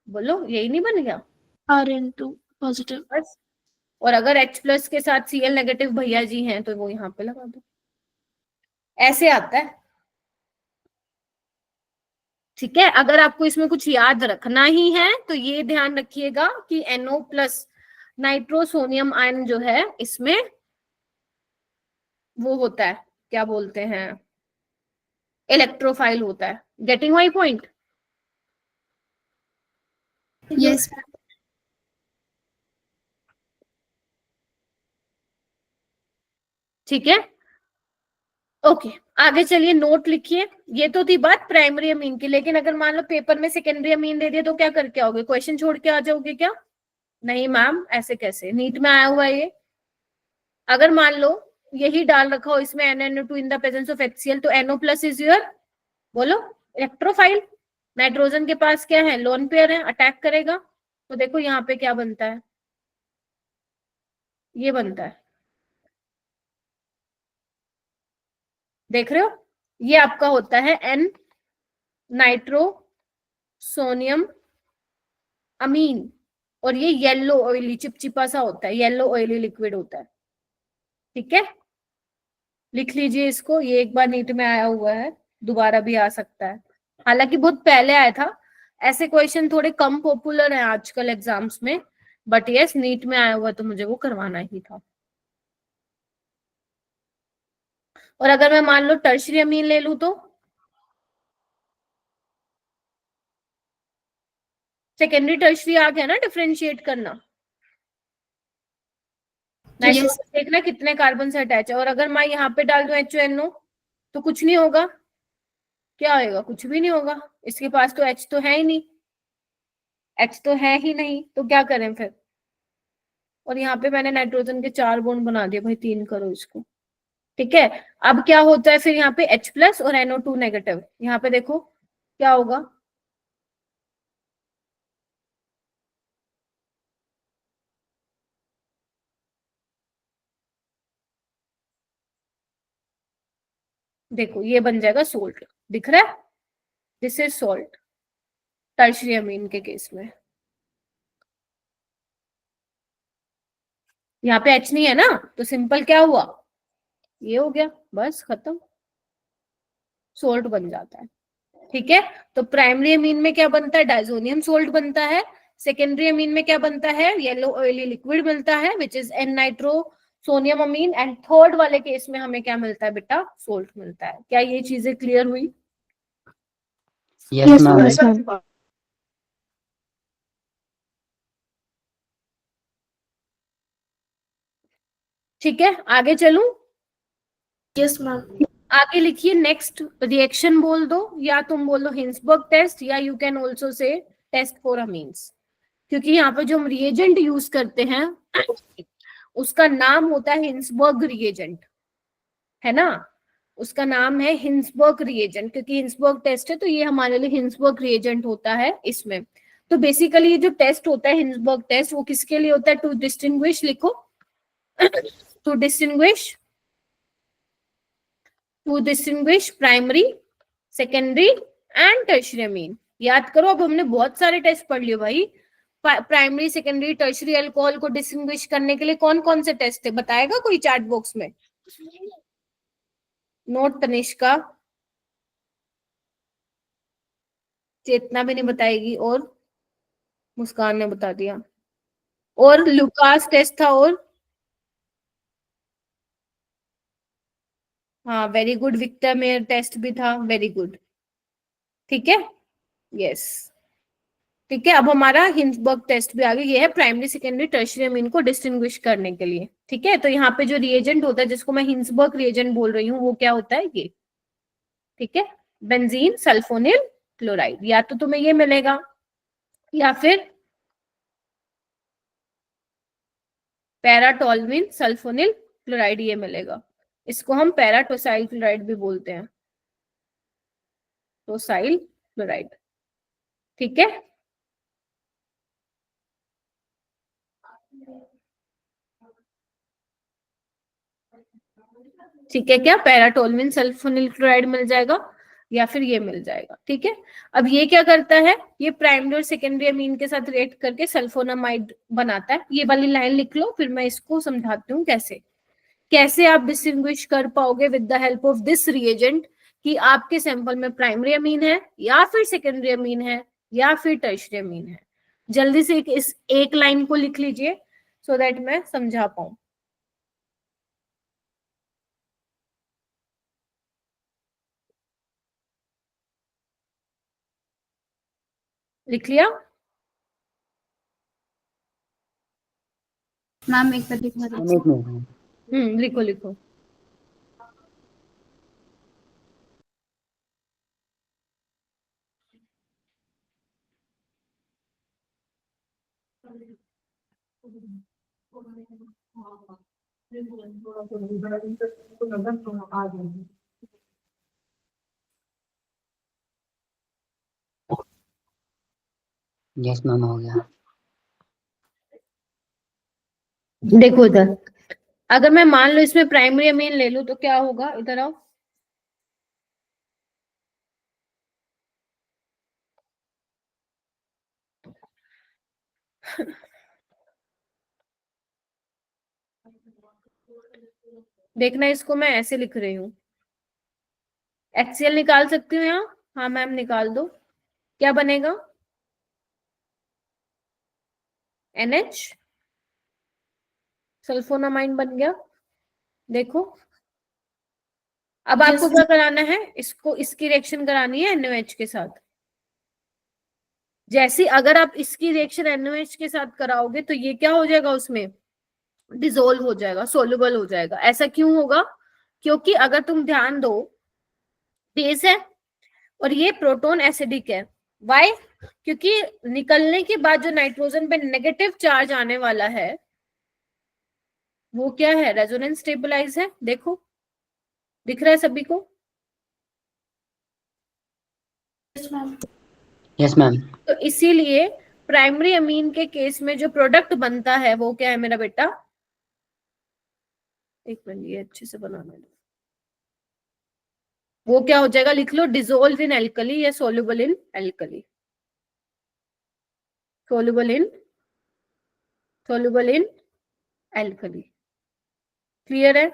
बोलो, यही नहीं बन गया? RN2 positive. बस। और अगर H+ के साथ Cl नेगेटिव भैया जी हैं तो वो यहाँ पे लगा दो। ऐसे आता है। ठीक है, अगर आपको इसमें कुछ याद रखना ही है तो ये ध्यान रखिएगा कि NO+ नाइट्रोसोनियम आयन जो है इसमें वो होता है, क्या बोलते हैं, इलेक्ट्रोफाइल होता है। Getting my point? Yes. ठीक है, ओके। आगे चलिए, नोट लिखिए। ये तो थी बात प्राइमरी अमीन की, लेकिन अगर मान लो पेपर में सेकेंडरी अमीन दे दिया तो क्या करके आओगे? क्वेश्चन छोड़ के आ जाओगे क्या? नहीं मैम, ऐसे कैसे? नीट में आया हुआ है ये। अगर मान लो यही डाल रखा हो इसमें NaNO2 in the presence of HCl, तो NO+ इज योर, बोलो, इलेक्ट्रोफाइल। नाइट्रोजन के पास क्या है? लोन पेयर है, अटैक करेगा। तो देखो यहाँ पे क्या बनता है, ये बनता है, देख रहे हो? ये आपका होता है N नाइट्रोसोनियम अमीन, और ये येलो ऑयली चिपचिपा सा होता है, येलो ऑयली लिक्विड होता है। ठीक है, लिख लीजिए इसको, ये एक बार नीट में आया हुआ है, दोबारा भी आ सकता है। हालांकि बहुत पहले आया था, ऐसे क्वेश्चन थोड़े कम पॉपुलर हैं आजकल एग्जाम्स में, बट यस नीट में आया हुआ तो मुझे वो करवाना ही था। और अगर मैं मान लो टर्शियरी अमीन ले लूं तो सेकेंडरी टर्शियरी आ गया ना डिफरेंशिएट करना। Yes. देखना कितने कार्बन से अटैच है। और अगर मैं यहाँ पे डाल दूं HNO तो कुछ नहीं होगा। क्या होगा? कुछ भी नहीं होगा, इसके पास तो H तो है ही नहीं, H तो है ही नहीं, तो क्या करें फिर? और यहाँ पे मैंने नाइट्रोजन के 4 बॉन्ड बना दिए भाई, 3 करो इसको। ठीक है, अब क्या होता है फिर यहाँ पे H+ और NO2 नेगेटिव, यहाँ पे देखो क्या होगा, देखो ये बन जाएगा सोल्ट, दिख रहा है, दिस इज सोल्ट टर्शियरी अमीन के केस में। यहाँ पे H नहीं है ना, तो सिंपल क्या हुआ, ये हो गया, बस खत्म, सोल्ट बन जाता है। ठीक है, तो प्राइमरी अमीन में क्या बनता है, डाइजोनियम सोल्ट बनता है। सेकेंडरी अमीन में क्या बनता है, येलो ऑयली लिक्विड मिलता है which is an nitrosonium amine. And third वाले केस में हमें क्या मिलता है बेटा, सोल्ट मिलता है। क्या ये चीजें क्लियर हुई? Yes ma'am. yes ma'am. ठीक है, आगे चलूं? Yes ma'am. आगे लिखिए, नेक्स्ट रिएक्शन बोल दो, या तुम बोलो हिंसबर्ग टेस्ट, या you can also say test for amines, क्योंकि यहाँ पे जो हम रिएजेंट यूज करते हैं उसका नाम होता है हिंसबर्ग रिएजेंट, है ना, उसका नाम है हिंसबर्ग रिएजेंट, क्योंकि हिंसबर्ग टेस्ट है तो ये हमारे लिए हिंसबर्ग रिएजेंट होता है इसमें। तो बेसिकली ये जो टेस्ट होता है हिंसबर्ग टेस्ट, वो किसके लिए होता है, टू डिस्टिंग्विश, लिखो to distinguish primary, secondary and tertiary amine. याद करो, अब हमने बहुत सारे टेस्ट पढ़ लिए भाई, प्राइमरी सेकेंडरी टर्शियरी अल्कोहल को डिस्टिंग्विश करने के लिए कौन कौन से टेस्ट थे, बताएगा कोई चैट बॉक्स में? नोट तनिष्का, चेतना भी नहीं बताएगी, और मुस्कान ने बता दिया, और लुकास टेस्ट था, और हाँ very good, Victor Meyer test भी था, वेरी गुड। ठीक है, यस ठीक है, अब हमारा हिंसबर्ग टेस्ट भी आ गया, ये है प्राइमरी सेकेंडरी टर्शियरी अमीन को डिस्टिंग्विश करने के लिए। ठीक है, तो यहाँ पे जो रिएजेंट होता है जिसको मैं हिंसबर्ग रिएजेंट बोल रही हूँ वो क्या होता है, ये। ठीक है, बेंजीन सल्फोनिल क्लोराइड, या तो तुम्हें ये मिलेगा या फिर पैराटोल्यूइन सल्फोनिल क्लोराइड, ये मिलेगा। इसको हम पैराटोसाइल क्लोराइड भी बोलते हैं, टोसाइल क्लोराइड। ठीक है, ठीक है, क्या पैराटोल्यूइन सल्फोनिल क्लोराइड मिल जाएगा या फिर ये मिल जाएगा। ठीक है, अब ये क्या करता है, ये प्राइमरी और सेकेंडरी अमीन के साथ रिएक्ट करके सल्फोनामाइड बनाता है। ये वाली लाइन लिख लो, फिर मैं इसको समझाती हूँ कैसे कैसे आप डिस्टिंग्विश कर पाओगे with the help of this reagent कि आपके सैंपल में प्राइमरी अमीन है या फिर सेकेंडरी अमीन है या फिर टर्शियरी अमीन है। जल्दी से इस एक लाइन को लिख लीजिए सो दैट मैं समझा पाऊं। लिख लिया? मैम एक बार दिखा दीजिए। एक मिनट। लिखो लिखो। यस मैम, हो गया। देखो इधर, अगर मैं मान लो इसमें प्राइमरी अमीन ले लूं तो क्या होगा, इधर आओ। देखना, इसको मैं ऐसे लिख रही हूँ, HCl निकाल सकती हूँ यहाँ? हाँ मैम निकाल दो। क्या बनेगा, NH सल्फोनामाइन बन गया। देखो, अब आपको क्या कराना है, इसको इसकी रिएक्शन करानी है NaOH के साथ। जैसे अगर आप इसकी रिएक्शन NaOH के साथ कराओगे तो ये क्या हो जाएगा, उसमें डिसोल्व हो जाएगा, सोल्यूबल हो जाएगा। ऐसा क्यों होगा, क्योंकि अगर तुम ध्यान दो, बेस है और ये प्रोटॉन एसिडिक है। वाई? क्योंकि निकलने के बाद जो नाइट्रोजन पे नेगेटिव चार्ज आने वाला है वो क्या है, रेजोनेंस स्टेबलाइज है, देखो दिख रहा है सभी को? Yes ma'am. Yes ma'am. तो इसीलिए प्राइमरी अमीन के केस में जो प्रोडक्ट बनता है वो क्या है मेरा बेटा, एक मिनट ये अच्छे से बनाना है, वो क्या हो जाएगा, लिख लो, डिजोल्व इन एल्कली या soluble in alkali, soluble in alkali. Clear है?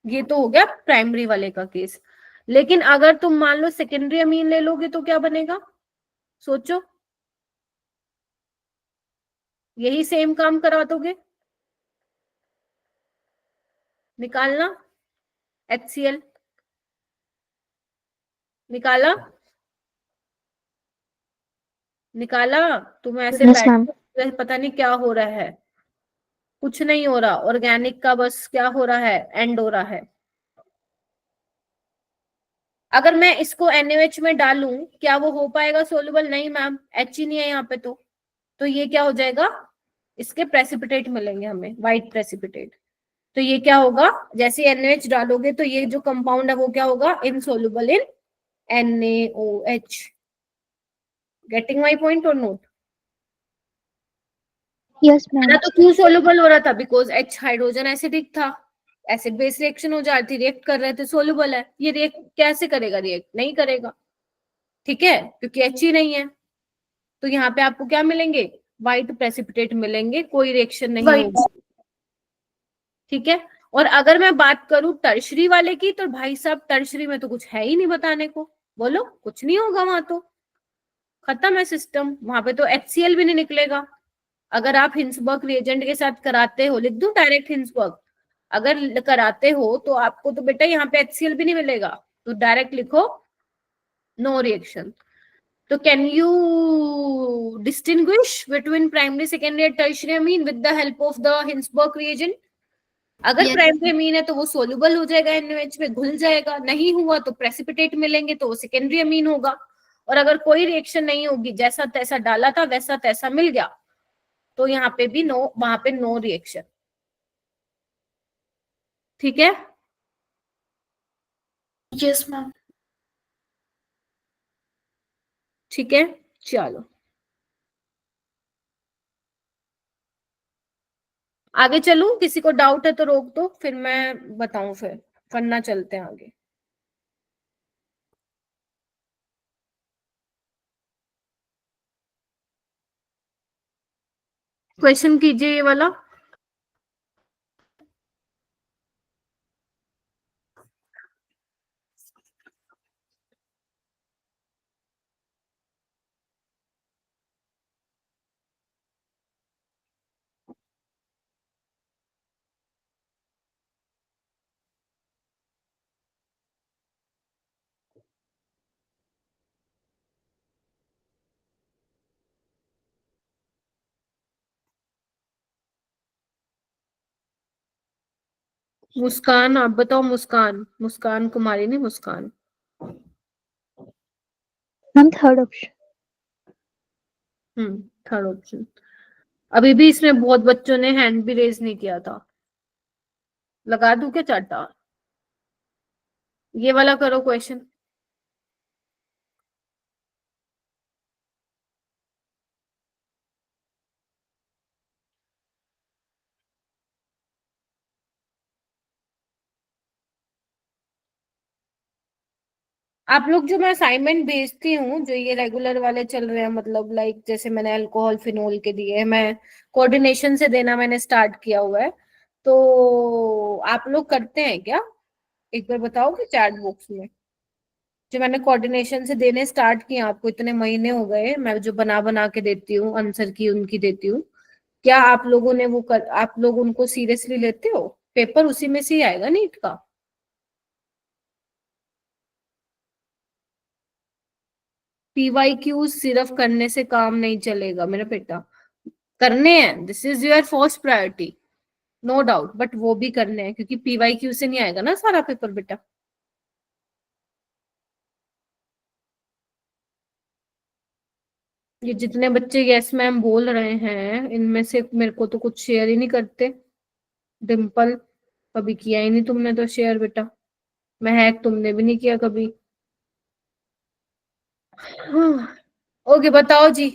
ये तो हो गया प्राइमरी वाले का केस। लेकिन अगर तुम मान लो सेकेंडरी अमीन ले लोगे तो क्या बनेगा, सोचो, यही सेम काम करा दोगे, निकालना, HCl निकाला, तुम ऐसे Yes, ma'am. बैठ पता नहीं क्या हो रहा है, कुछ नहीं हो रहा, ऑर्गेनिक का बस क्या हो रहा है, एंड हो रहा है। अगर मैं इसको NaOH में डालूं क्या वो हो पाएगा सोल्यूबल? नहीं मैम, H ही नहीं है यहाँ पे, तो ये क्या हो जाएगा, इसके प्रेसिपिटेट मिलेंगे हमें, व्हाइट प्रेसिपिटेट। तो ये क्या होगा, जैसे NaOH डालोगे तो ये जो कंपाउंड है वो क्या होगा, insoluble in NaOH। Getting my point or note? Yes, है ना? ma'am. तो क्यों सोल्यूबल हो रहा था, बिकॉज H हाइड्रोजन एसिडिक था, एसिड बेस रिएक्शन हो जाती, रिएक्ट कर रहे थे, सोल्यूबल है, ये रिएक्ट कैसे करेगा, रिएक्ट नहीं करेगा, ठीक है, क्योंकि H ही नहीं है। तो यहाँ पे आपको क्या मिलेंगे, व्हाइट प्रेसिपिटेट मिलेंगे, कोई रिएक्शन नहीं होगी, ठीक है। और अगर मैं बात करूं टर्शरी वाले की, तो भाई साहब टर्शरी में तो कुछ है ही नहीं बताने को, बोलो कुछ नहीं होगा वहां, तो खत्म है सिस्टम, वहां पे तो HCl भी नहीं निकलेगा। अगर आप हिंसबर्ग रिएजेंट के साथ कराते हो, लिख दूं डायरेक्ट हिंसबर्ग, अगर कराते हो तो आपको तो बेटा यहाँ पे HCl भी नहीं मिलेगा, तो डायरेक्ट लिखो नो रिएक्शन। तो can you distinguish between primary, secondary and tertiary amine with the help of the Hinsberg reagent? अगर Yes. प्राइमरी अमीन है तो वो सोल्यूबल हो जाएगा NaOH में, घुल जाएगा, नहीं हुआ तो प्रेसिपिटेट मिलेंगे, तो वो सेकेंडरी अमीन होगा। और अगर कोई रिएक्शन नहीं होगी, जैसा तैसा डाला था वैसा तैसा मिल गया, तो यहाँ पे भी नो, वहां पे नो रिएक्शन, ठीक है। Yes ma'am. ठीक है, चलो आगे चलूं, किसी को डाउट है तो रोक दो, फिर मैं बताऊं, फिर वरना चलते हैं आगे। क्वेश्चन कीजिए ये वाला। मुस्कान, आप बताओ, मुस्कान, मुस्कान कुमारी नहीं, मुस्कान। Ma'am, third option. Third option. अभी भी इसमें बहुत बच्चों ने हैंड भी रेज नहीं किया था, लगा दूं क्या चाटा? ये वाला करो क्वेश्चन। आप लोग जो मैं असाइनमेंट भेजती हूँ, जो ये रेगुलर वाले चल रहे हैं, मतलब लाइक जैसे मैंने अल्कोहल फिनोल के दिए, मैं कोऑर्डिनेशन से देना मैंने स्टार्ट किया हुआ है, तो आप लोग करते हैं क्या? एक बार बताओगे चैट बॉक्स में? जो मैंने कोऑर्डिनेशन से देने स्टार्ट किए, आपको इतने महीने हो गए, मैं जो बना बना के देती हूँ, आंसर की उनकी देती हूँ, क्या आप लोगों ने वो आप लोग उनको सीरियसली लेते हो? पेपर उसी में से ही आएगा नीट का। PYQ सिर्फ करने से काम नहीं चलेगा मेरा बेटा, करने हैं, this is your first priority, no doubt, but वो भी करने हैं, क्योंकि PYQ से नहीं आएगा ना सारा पेपर बेटा। ये जितने बच्चे यस मैम बोल रहे हैं, इनमें से मेरे को तो कुछ शेयर ही नहीं करते। डिम्पल, कभी किया ही नहीं तुमने तो शेयर बेटा। महक, तुमने भी नहीं किया कभी। ओके, बताओ जी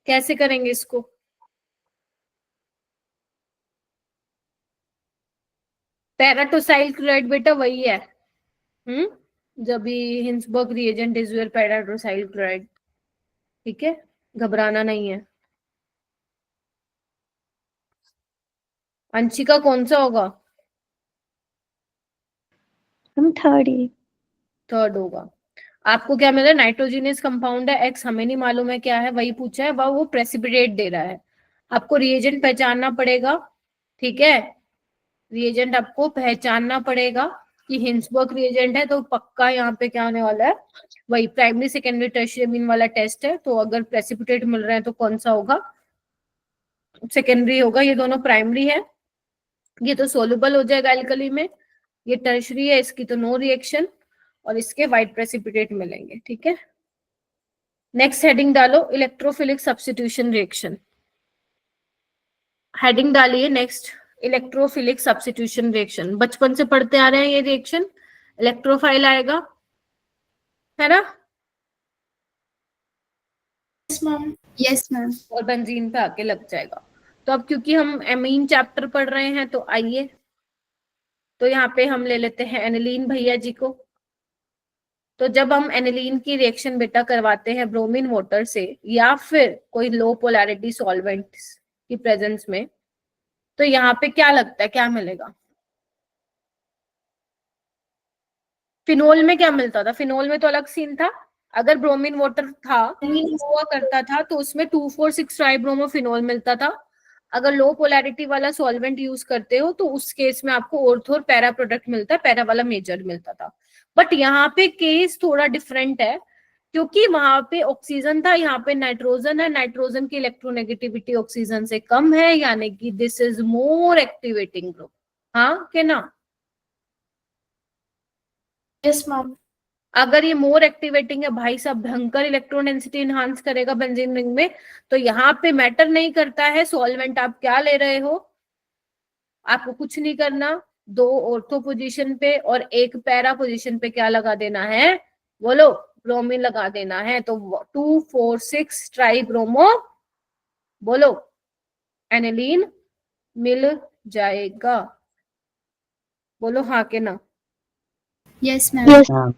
कैसे करेंगे इसको। पैराटोसाइल क्लोराइड बेटा वही है, जब भी Hinsberg reagent is your paratosyl chloride. ठीक है, घबराना नहीं है। अंशिका कौन सा होगा? हम थर्ड ही। थर्ड होगा। आपको क्या मिला? नाइट्रोजीनियस कंपाउंड है एक्स, हमें नहीं मालूम है क्या है, वही पूछा है, वो प्रेसिपिटेट दे रहा है। आपको रिएजेंट पहचानना पड़ेगा। ठीक है, रिएजेंट आपको पहचानना पड़ेगा कि हिंसबर्ग रिएजेंट है तो पक्का यहाँ पे क्या होने वाला है, वही प्राइमरी सेकेंडरी टर्शियरी अमीन वाला टेस्ट है। तो अगर प्रेसिपिटेट मिल रहा है तो कौन सा होगा? सेकेंडरी होगा। ये दोनों प्राइमरी है, ये तो सोलुबल हो जाएगा एल्कली में। ये टर्शरी है, इसकी तो नो रिएक्शन, और इसके वाइट प्रेसिपिटेट मिलेंगे। ठीक है, नेक्स्ट हेडिंग डालो, इलेक्ट्रोफिलिक सब्स्टिट्यूशन रिएक्शन। हेडिंग डालिए नेक्स्ट, इलेक्ट्रोफिलिक सब्स्टिट्यूशन रिएक्शन। बचपन से पढ़ते आ रहे हैं ये रिएक्शन। इलेक्ट्रोफाइल आएगा, है ना, यस मैम। Yes, ma'am. और बेंजीन पे आके लग जाएगा। तो अब क्योंकि हम एमीन चैप्टर पढ़ रहे हैं तो आइए, तो यहाँ पे हम ले लेते हैं एनिलीन भैया जी को। तो जब हम एनिलीन की रिएक्शन बेटा करवाते हैं ब्रोमीन वाटर से या फिर कोई लो पोलैरिटी सॉल्वेंट की प्रेजेंस में, तो यहाँ पे क्या लगता है, क्या मिलेगा? फिनोल में क्या मिलता था? फिनोल में तो अलग सीन था। अगर ब्रोमीन वाटर था हुआ करता था तो उसमें 2,4,6 ट्राइब्रोमोफिनोल मिलता था। अगर लो पोलैरिटी वाला सॉल्वेंट यूज करते हो तो उस केस में आपको ऑर्थो और पैरा प्रोडक्ट मिलता है, पैरा वाला मेजर मिलता था। बट यहाँ पे केस थोड़ा डिफरेंट है, क्योंकि वहां पे ऑक्सीजन था, यहाँ पे नाइट्रोजन है। नाइट्रोजन की इलेक्ट्रोनेगेटिविटी ऑक्सीजन से कम है, यानी कि this is more activating group. हाँ के ना? Yes ma'am. अगर ये मोर एक्टिवेटिंग है भाई साहब, भयंकर इलेक्ट्रॉन डेंसिटी इनहांस करेगा बेंजीन रिंग में। तो यहाँ पे मैटर नहीं करता है सॉल्वेंट आप क्या ले रहे हो, आपको कुछ नहीं करना। 2 ऑर्थो पोजीशन पे और 1 पैरा पोजीशन पे क्या लगा देना है, बोलो, ब्रोमीन लगा देना है। तो 2,4,6 ट्राइब्रोमो, बोलो, एनिलीन मिल जाएगा। बोलो हाँ के ना? Yes, ma'am. यस। हाँ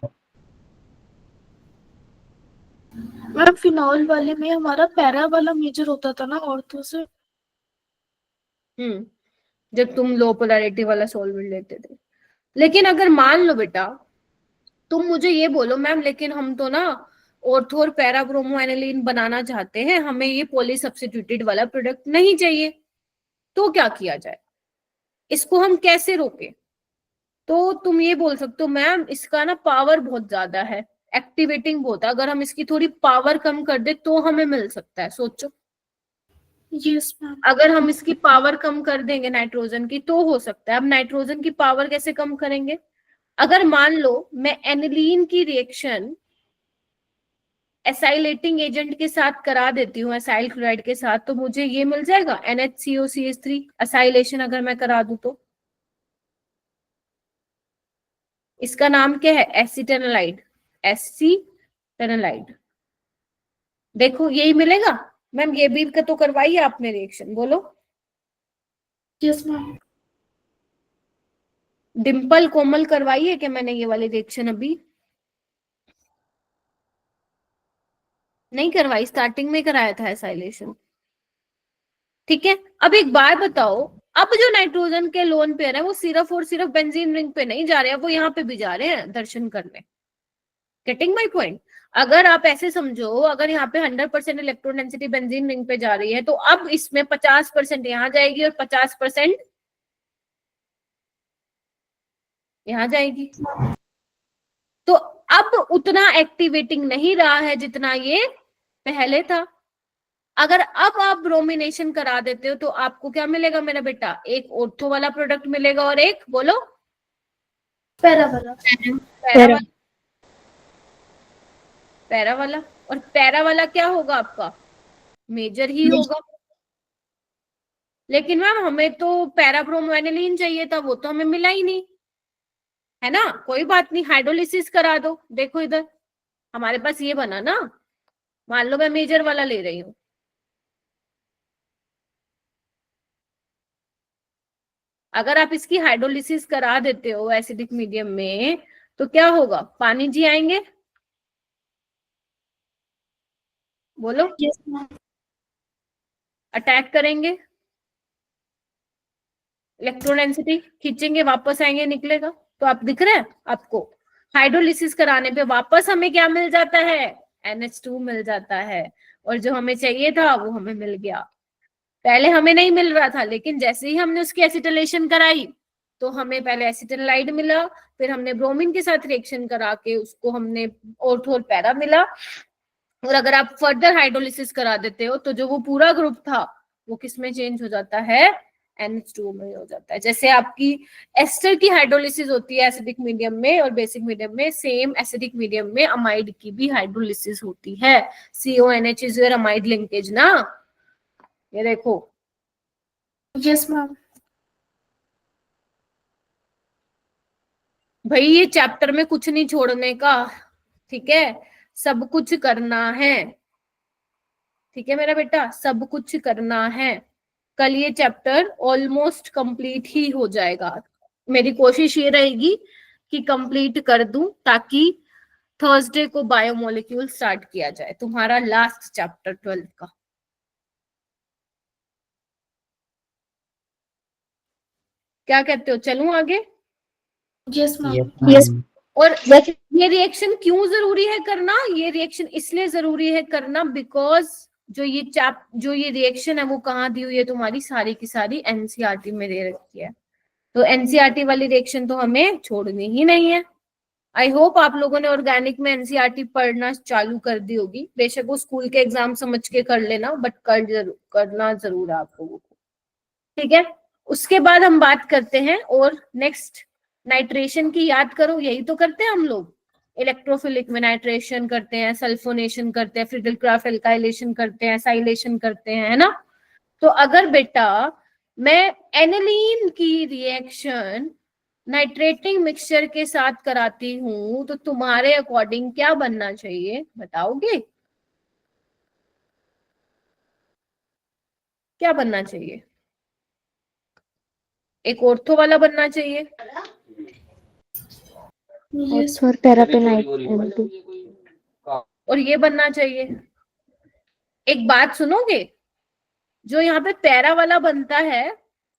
मैम फिनॉल वाले में हमारा पैरा वाला मेजर होता था ना ऑर्थो से। जब तुम लो पोलैरिटी वाला सॉल्वेंट लेते थे। लेकिन अगर मान लो बेटा तुम मुझे ये बोलो मैम लेकिन हम तो ना ऑर्थो और पैरा ब्रोमो एनिलीन बनाना चाहते हैं, हमें ये पॉली सब्स्टिट्यूटेड वाला प्रोडक्ट नहीं चाहिए, तो क्या किया जाए, इसको हम कैसे रोके? तो तुम ये बोल सकते हो मैम इसका ना पावर बहुत ज्यादा है, एक्टिवेटिंग बहुत है, अगर हम इसकी थोड़ी पावर कम कर दे तो हमें मिल सकता है। सोचो, यस मैम। अगर हम इसकी पावर कम कर देंगे नाइट्रोजन की तो हो सकता है। अब नाइट्रोजन की पावर कैसे कम करेंगे? अगर मान लो मैं एनिलीन की रिएक्शन एसाइलेटिंग एजेंट के साथ करा देती हूँ, एसाइल क्लोराइड के साथ, तो मुझे ये मिल जाएगा NHCOCH3 एसाइलेशन अगर मैं करा दूं तो। इसका नाम क्या है? एसिटेनलाइड, एसिटेनलाइड। देखो यही मिलेगा। मैम ये भी तो करवाइए आपने रिएक्शन, बोलो। Yes ma'am. डिम्पल, कोमल, करवाइए क्या मैंने ये वाली रिएक्शन? अभी नहीं करवाई, स्टार्टिंग में कराया था एसाइलेशन। ठीक है, अब एक बार बताओ, अब जो नाइट्रोजन के लोन पेयर है वो सिर्फ और सिर्फ बेंजीन रिंग पे नहीं जा रहे हैं, वो यहाँ पे भी जा रहे हैं दर्शन करने। Getting my point? अगर आप ऐसे समझो, अगर यहाँ पे 100% इलेक्ट्रॉन डेंसिटी बेंजीन रिंग पे जा रही है तो अब इसमें 50% यहाँ जाएगी और 50% यहाँ जाएगी। तो अब उतना एक्टिवेटिंग नहीं रहा है जितना ये पहले था। अगर अब आप ब्रोमिनेशन करा देते हो तो आपको क्या मिलेगा मेरा बेटा? एक ऑर्थो वाला प्रोडक्ट मिलेगा और एक, बोलो, पैरा वाला। पैरा वाला। पैरा वाला, और पैरा वाला क्या होगा आपका? मेजर ही होगा। लेकिन मैम हमें तो पैराब्रोमोएनिलीन चाहिए था, वो तो हमें मिला ही नहीं, है ना। कोई बात नहीं, हाइड्रोलिसिस करा दो। देखो इधर हमारे पास ये बना ना, मान लो मैं मेजर वाला ले रही हूँ, अगर आप इसकी हाइड्रोलिसिस करा देते हो एसिडिक मीडियम में तो क्या होगा, पानी जी आएंगे, बोलो, यस मैम। अटैक करेंगे, इलेक्ट्रॉन डेंसिटी खींचेंगे, वापस आएंगे, निकलेगा। तो आप दिख रहे हैं आपको, हाइड्रोलिसिस कराने पे वापस हमें क्या मिल जाता है, NH2 मिल जाता है, और जो हमें चाहिए था वो हमें मिल गया। पहले हमें नहीं मिल रहा था, लेकिन जैसे ही हमने उसकी एसिटिलेशन कराई तो हमें पहले एसिटिलाइड मिला, फिर हमने ब्रोमीन के साथ रिएक्शन करा के उसको हमने ऑर्थोल पैरा मिला, और अगर आप फर्दर हाइड्रोलिसिस करा देते हो तो जो वो पूरा ग्रुप था वो किस में चेंज हो जाता है, NH2 में हो जाता है। जैसे आपकी एस्टर की हाइड्रोलिसिस होती है एसिडिक मीडियम में और बेसिक मीडियम में, सेम एसिडिक मीडियम में अमाइड की भी हाइड्रोलिसिस होती है। CONH is your amide linkage ना, ये देखो। Yes ma'am. भाई ये चैप्टर में कुछ नहीं छोड़ने का, ठीक है, सब कुछ करना है, ठीक है मेरा बेटा, सब कुछ करना है। कल ये चैप्टर ऑलमोस्ट कंप्लीट ही हो जाएगा, मेरी कोशिश ये रहेगी कि कंप्लीट कर दूं ताकि थर्सडे को बायोमोलिक्यूल स्टार्ट किया जाए, तुम्हारा लास्ट चैप्टर 12 का। क्या कहते हो, चलूं आगे? Yes ma'am. यस और ये रिएक्शन क्यों जरूरी है करना, ये रिएक्शन इसलिए जरूरी है करना बिकॉज जो ये रिएक्शन है वो कहाँ दी हुई है, तुम्हारी सारी की सारी NCERT में दे रखी है। तो NCERT वाली रिएक्शन तो हमें छोड़नी ही नहीं है। आई होप आप लोगों ने ऑर्गेनिक में NCERT पढ़ना चालू कर दी होगी, बेशक वो स्कूल के एग्जाम समझ के कर लेना, बट करना जरूर है आप लोगों को, ठीक है। उसके बाद हम बात करते हैं, और नेक्स्ट नाइट्रेशन की याद करो, यही तो करते हैं हम लोग, इलेक्ट्रोफिलिक में नाइट्रेशन करते हैं, सल्फोनेशन करते हैं, फ्रिडल-क्राफ्ट एल्काइलेशन करते हैं, साइलेशन करते हैं, है ना। तो अगर बेटा मैं एनिलीन की रिएक्शन नाइट्रेटिंग मिक्सचर के साथ कराती हूं तो तुम्हारे अकॉर्डिंग क्या बनना चाहिए, बताओगे? क्या बनना चाहिए? एक ऑर्थो वाला बनना चाहिए, यस और पैरापेनाइट, और ये बनना चाहिए। एक बात सुनोगे, जो यहाँ पे पैरा वाला बनता है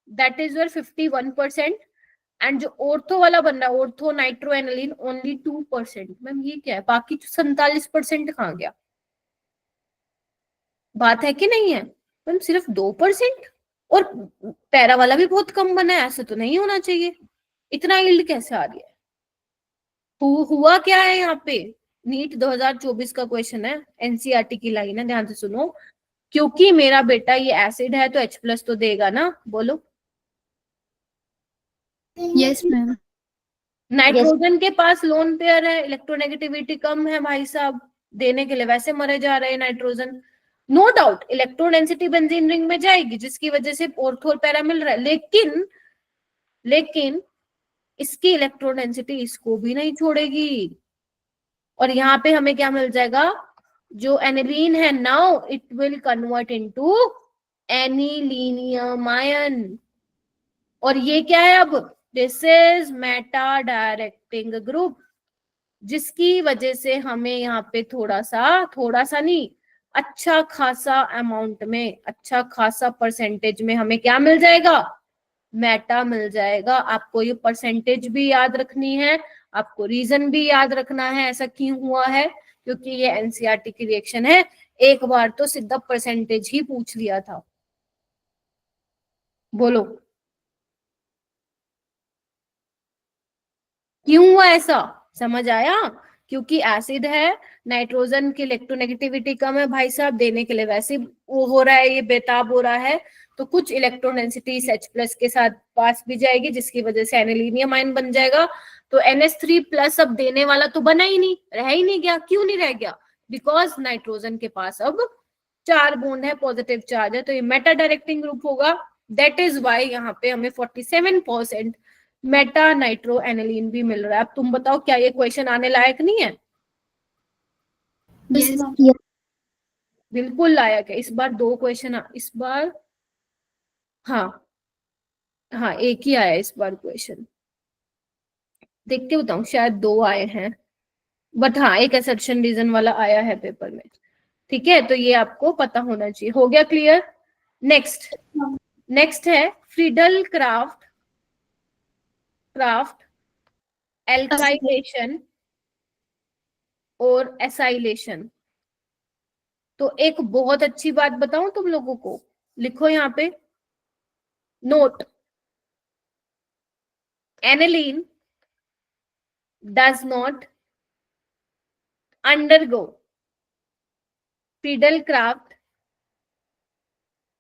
दैट इज योर 51%, एंड जो ऑर्थो वाला बन रहा है, ortho nitro aniline, only 2%। Ma'am ये क्या है, बाकी 47% कहाँ गया? बात है कि नहीं है? मैम सिर्फ 2%, और पैरा वाला भी बहुत कम बना है, ऐसा तो नहीं होना चाहिए, इतना यील्ड कैसे आ रही है? हुआ क्या है यहाँ पे? नीट 2024 का क्वेश्चन है, NCERT की लाइन है, ध्यान से सुनो। क्योंकि मेरा बेटा ये एसिड है तो H+ तो देगा ना, बोलो। Yes ma'am. नाइट्रोजन के पास लोन पेयर है, इलेक्ट्रोनेगेटिविटी कम है भाई साहब, देने के लिए वैसे मरे जा रहे हैं nitrogen. No doubt electron density benzene ring में जाएगी जिसकी वजह से ऑर्थो और पैरा मिल रहा है, लेकिन इसकी इलेक्ट्रॉन डेंसिटी इसको भी नहीं छोड़ेगी, और यहाँ पे हमें क्या मिल जाएगा, जो एनिलीन है now it will convert into anilinium ion, और ये क्या है अब, this is Meta directing group, जिसकी वजह से हमें यहाँ पे थोड़ा सा नहीं, अच्छा खासा अमाउंट में, अच्छा खासा परसेंटेज में हमें क्या मिल जाएगा, मेटा मिल जाएगा। आपको ये परसेंटेज भी याद रखनी है, आपको रीजन भी याद रखना है ऐसा क्यों हुआ है, क्योंकि ये NCERT की रिएक्शन है। एक बार तो सीधा परसेंटेज ही पूछ लिया था, बोलो क्यों हुआ ऐसा, समझ आया? क्योंकि एसिड है, नाइट्रोजन की इलेक्ट्रोनेगेटिविटी कम है भाई साहब, देने के लिए वैसे वो हो रहा है, ये बेताब हो रहा है, तो कुछ इलेक्ट्रॉन डेंसिटी H+ के साथ पास भी जाएगी जिसकी वजह से एनिलीनियम आयन बन जाएगा। तो NH3+ अब देने वाला तो बना ही नहीं, रह ही नहीं गया। क्यों नहीं रह गया? बिकॉज नाइट्रोजन के पास अब 4 बॉन्ड है, पॉजिटिव चार्ज है, तो ये मेटा डायरेक्टिंग ग्रुप होगा, दैट इज वाई यहाँ पे हमें 47% मेटा नाइट्रो एनिलीन भी मिल रहा है। अब तुम बताओ क्या ये क्वेश्चन आने लायक नहीं है? Yes. बिल्कुल लायक है। इस बार 2 क्वेश्चन, इस बार हाँ हाँ एक ही आया इस बार क्वेश्चन, देख के बताऊं, शायद 2 आए हैं, बट हाँ एक असर्शन रीजन वाला आया है पेपर में। ठीक है, तो ये आपको पता होना चाहिए। हो गया क्लियर? नेक्स्ट है फ्रीडल क्राफ्ट एल्काइलेशन और एसाइलेशन। तो एक बहुत अच्छी बात बताऊं तुम लोगों को, लिखो यहाँ पे note, aniline does not undergo Friedel craft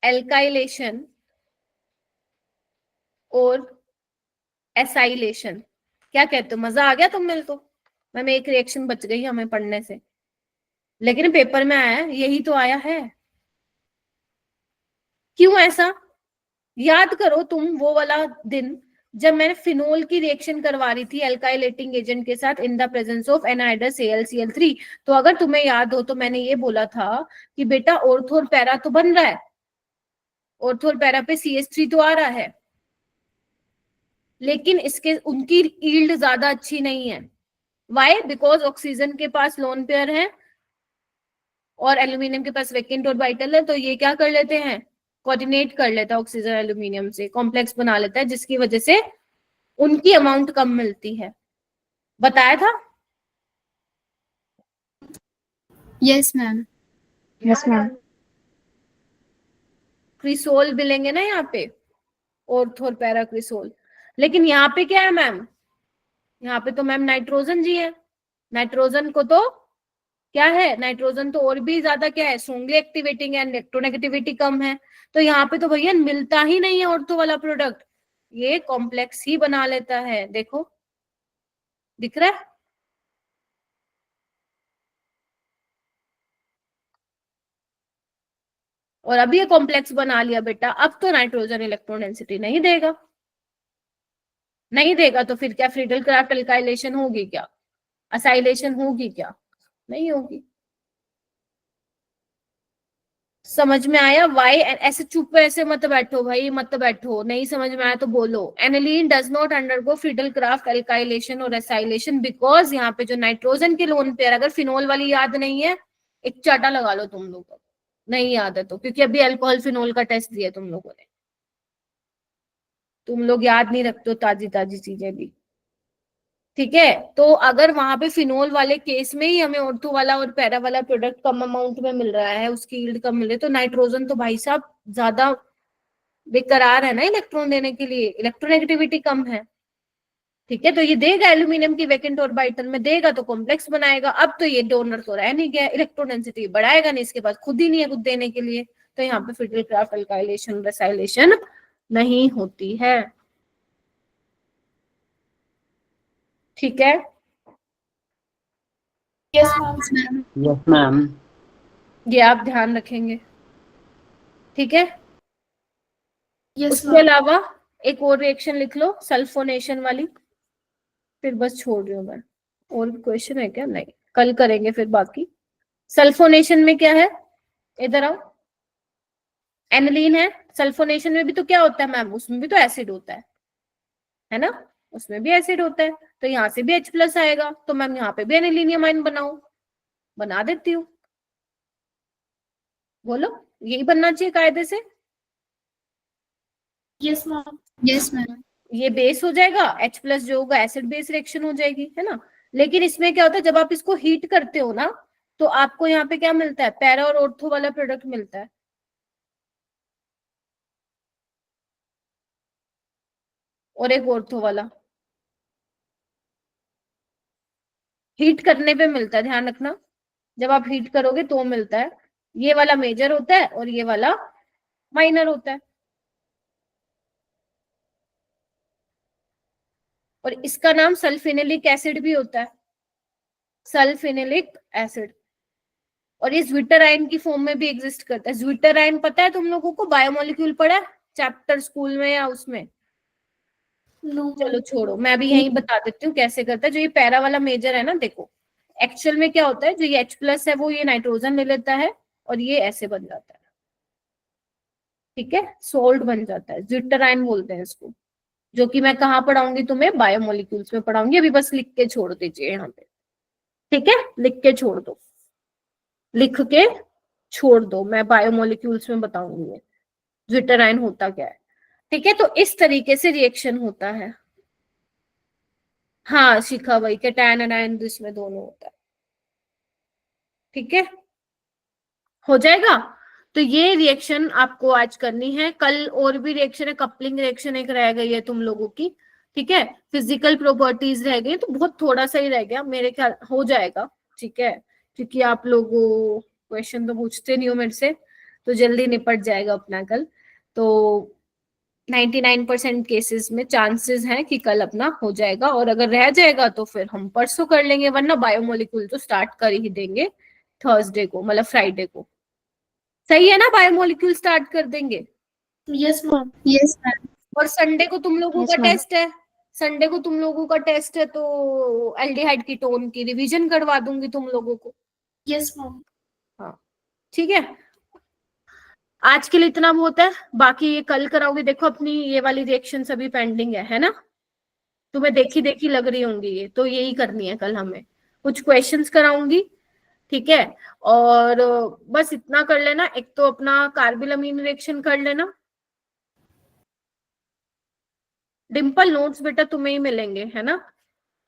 alkylation और एसाइलेशन। क्या कहते हो, मजा आ गया तुम में? तो मैम एक रिएक्शन बच गई हमें पढ़ने से, लेकिन पेपर में आया है, यही तो आया है। क्यों ऐसा? याद करो तुम वो वाला दिन जब मैंने फिनोल की रिएक्शन करवा रही थी एल्काइलेटिंग एजेंट के साथ इन the presence of anhydrous AlCl3। तो अगर तुम्हें याद हो तो मैंने ये बोला था कि बेटा ऑर्थो और पैरा तो बन रहा है, ऑर्थो और पैरा पे CH3 तो आ रहा है, लेकिन इसके उनकी यील्ड ज्यादा अच्छी नहीं है। वाई? बिकॉज ऑक्सीजन के पास लोन पेयर है और एल्यूमिनियम के पास वैकेंट ऑर्बिटल है, तो ये क्या कर लेते हैं, कोऑर्डिनेट कर लेता है ऑक्सीजन एल्यूमिनियम से, कॉम्प्लेक्स बना लेता है, जिसकी वजह से उनकी अमाउंट कम मिलती है। बताया था? Yes, ma'am. Yes ma'am. Cresol मिलेंगे ना यहाँ पे, ऑर्थो और पैरा क्रिसोल। लेकिन यहाँ पे क्या है मैम, यहाँ पे तो मैम नाइट्रोजन जी है। नाइट्रोजन को तो क्या है, नाइट्रोजन तो और भी ज्यादा क्या है, स्ट्रॉन्गली एक्टिवेटिंग है, इलेक्ट्रोनेगेटिविटी कम है। तो यहाँ पे तो भैया मिलता ही नहीं है ऑर्थो वाला प्रोडक्ट, ये कॉम्प्लेक्स ही बना लेता है। देखो दिख रहा है? और अभी ये कॉम्प्लेक्स बना लिया बेटा, अब तो नाइट्रोजन इलेक्ट्रॉन डेंसिटी नहीं देगा। नहीं देगा तो फिर क्या फ्रीडल क्राफ्ट एल्काइलेशन होगी क्या, असाइलेशन होगी क्या? नहीं होगी। समझ में आया? वाई? ऐसे चुप ऐसे मत बैठो भाई, मत बैठो, नहीं समझ में आया तो बोलो। Aniline does not undergo Friedel craft alkylation और एसाइलेशन बिकॉज यहाँ पे जो नाइट्रोजन के लोन पेयर, अगर फिनोल वाली याद नहीं है, एक चाटा लगा लो तुम लोग, नहीं याद है तो, क्योंकि अभी अल्कोहल फिनोल का टेस्ट दिया तुम लोगों ने, तुम लोग याद नहीं रखते हो ताजी ताजी चीजें भी। ठीक है, तो अगर वहां पे फिनोल वाले केस में ही हमें ऑर्थो वाला और पैरा वाला प्रोडक्ट कम अमाउंट में मिल रहा है, उसकी यील्ड कम मिल रही है, तो नाइट्रोजन तो भाई साहब ज्यादा बेकरार है ना इलेक्ट्रॉन देने के लिए, इलेक्ट्रोनेगेटिविटी कम है। ठीक है, तो ये देगा एल्यूमिनियम की वैकेंट ऑर्बिटल में, देगा तो कॉम्प्लेक्स बनाएगा। अब तो ये डोनर तो रह नहीं गया, इलेक्ट्रॉन डेंसिटी बढ़ाएगा नहीं, इसके पास खुद ही नहीं है कुछ देने के लिए, तो यहाँ पे फ्रीडल क्राफ्ट एल्काइलेशन रेसाइलेशन नहीं होती है। ठीक है, Yes, ma'am. Yes ma'am. ये आप ध्यान रखेंगे। ठीक है, Yes, उसके ma'am. अलावा एक और रिएक्शन लिख लो सल्फोनेशन वाली, फिर बस छोड़ रही हूँ मैं। और क्वेश्चन है क्या? नहीं, कल करेंगे फिर बाकी। सल्फोनेशन में क्या है, इधर आओ, एनिलीन है। सल्फोनेशन में भी तो क्या होता है मैम, उसमें भी तो एसिड होता है ना, उसमें भी एसिड होता है, तो यहाँ से भी H+ आएगा, तो मैम यहाँ पे भी एनिलीनियम आयन बनाओ, बना देती हूँ। बोलो, यही बनना चाहिए कायदे से। Yes, ma'am. Yes, ma'am. ये बेस हो जाएगा, H+ जो होगा एसिड बेस रिएक्शन हो जाएगी, है ना। लेकिन इसमें क्या होता है, जब आप इसको हीट करते हो ना, तो आपको यहाँ पे क्या मिलता है, पैरा और ऑर्थो वाला प्रोडक्ट मिलता है। और एक ऑर्थो वाला हीट करने पे मिलता है, ध्यान रखना, जब आप हीट करोगे तो मिलता है। ये वाला मेजर होता है और ये वाला माइनर होता है। और इसका नाम सल्फिनिलिक एसिड भी होता है, सल्फिनिलिक एसिड। और ये ज्विटर आयन की फॉर्म में भी एग्जिस्ट करता है। ज्विटर आयन पता है तुम लोगों को, बायोमोलिक्यूल पढ़ा है चैप्टर स्कूल में या उसमें? नो चलो छोड़ो, मैं भी यही बता देती हूँ कैसे करता है। जो ये पैरा वाला मेजर है ना, देखो एक्चुअल में क्या होता है, जो ये H+ है वो ये नाइट्रोजन ले लेता है और ये ऐसे बन जाता है, ठीक है, सोल्ट बन जाता है, ज्विट्टराइन बोलते हैं इसको, जो कि मैं कहाँ पढ़ाऊंगी तुम्हें, बायोमोलिक्यूल्स में पढ़ाऊंगी। अभी बस लिख के छोड़ दीजिए यहाँ पे, ठीक है, लिख के छोड़ दो, लिख के छोड़ दो, मैं बायोमोलिक्यूल्स में बताऊंगी ये ज्विट्टराइन होता क्या है, ठीक है। तो इस तरीके से रिएक्शन होता है। हाँ शिखा भाई, कैटायन एनायन इसमें दोनों होता है, ठीक है, हो जाएगा। तो ये रिएक्शन आपको आज करनी है, कल और भी रिएक्शन है, कपलिंग रिएक्शन एक रह गई है तुम लोगों की, ठीक है, फिजिकल प्रॉपर्टीज रह गई, तो बहुत थोड़ा सा ही रह गया, मेरे ख्याल हो जाएगा, ठीक है, क्योंकि आप लोगों क्वेश्चन तो पूछते नहीं हो मेरे से, तो जल्दी निपट जाएगा अपना कल। तो 99% केसेस में चांसेस हैं कि कल अपना हो जाएगा, और अगर रह जाएगा तो फिर हम परसों कर लेंगे, वरना बायोमोलिक्यूल तो स्टार्ट कर ही देंगे थर्सडे को, मतलब फ्राइडे को। सही है ना, बायोमोलिक्यूल स्टार्ट कर देंगे। Yes ma'am. Yes, ma'am. और संडे को तुम लोगों Yes, का ma'am. टेस्ट है, संडे को तुम लोगों का टेस्ट है, तो एल्डिहाइड कीटोन की रिवीजन करवा दूंगी तुम लोगों को। Yes ma'am. हाँ ठीक है, आज के लिए इतना बहुत है, बाकी ये कल कराओगे। देखो अपनी ये वाली रिएक्शन सभी पेंडिंग है ना, तुम्हें देखी देखी लग रही होंगी ये, तो यही करनी है कल हमें, कुछ क्वेश्चंस कराऊंगी, ठीक है। और बस इतना कर लेना, एक तो अपना कार्बिलमीन रिएक्शन कर लेना। डिम्पल नोट्स बेटा तुम्हें ही मिलेंगे, है ना,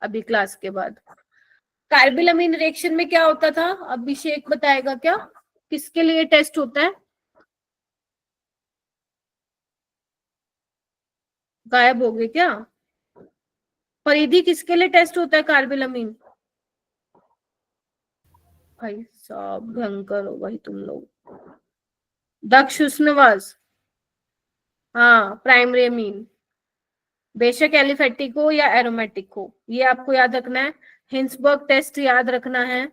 अभी क्लास के बाद। कार्बिलमीन रिएक्शन में क्या होता था, अभिषेक बताएगा क्या, किसके लिए टेस्ट होता है? गायब हो गए क्या? फरीदी, किसके लिए टेस्ट होता है कार्बिलमीन? भाई साहब भयंकर हो भाई तुम लोग। दक्ष उस्नवाज, हाँ प्राइमरी अमीन, बेशक एलिफेटिक हो या एरोमेटिक हो, ये आपको याद रखना है। हिंसबर्ग टेस्ट याद रखना है,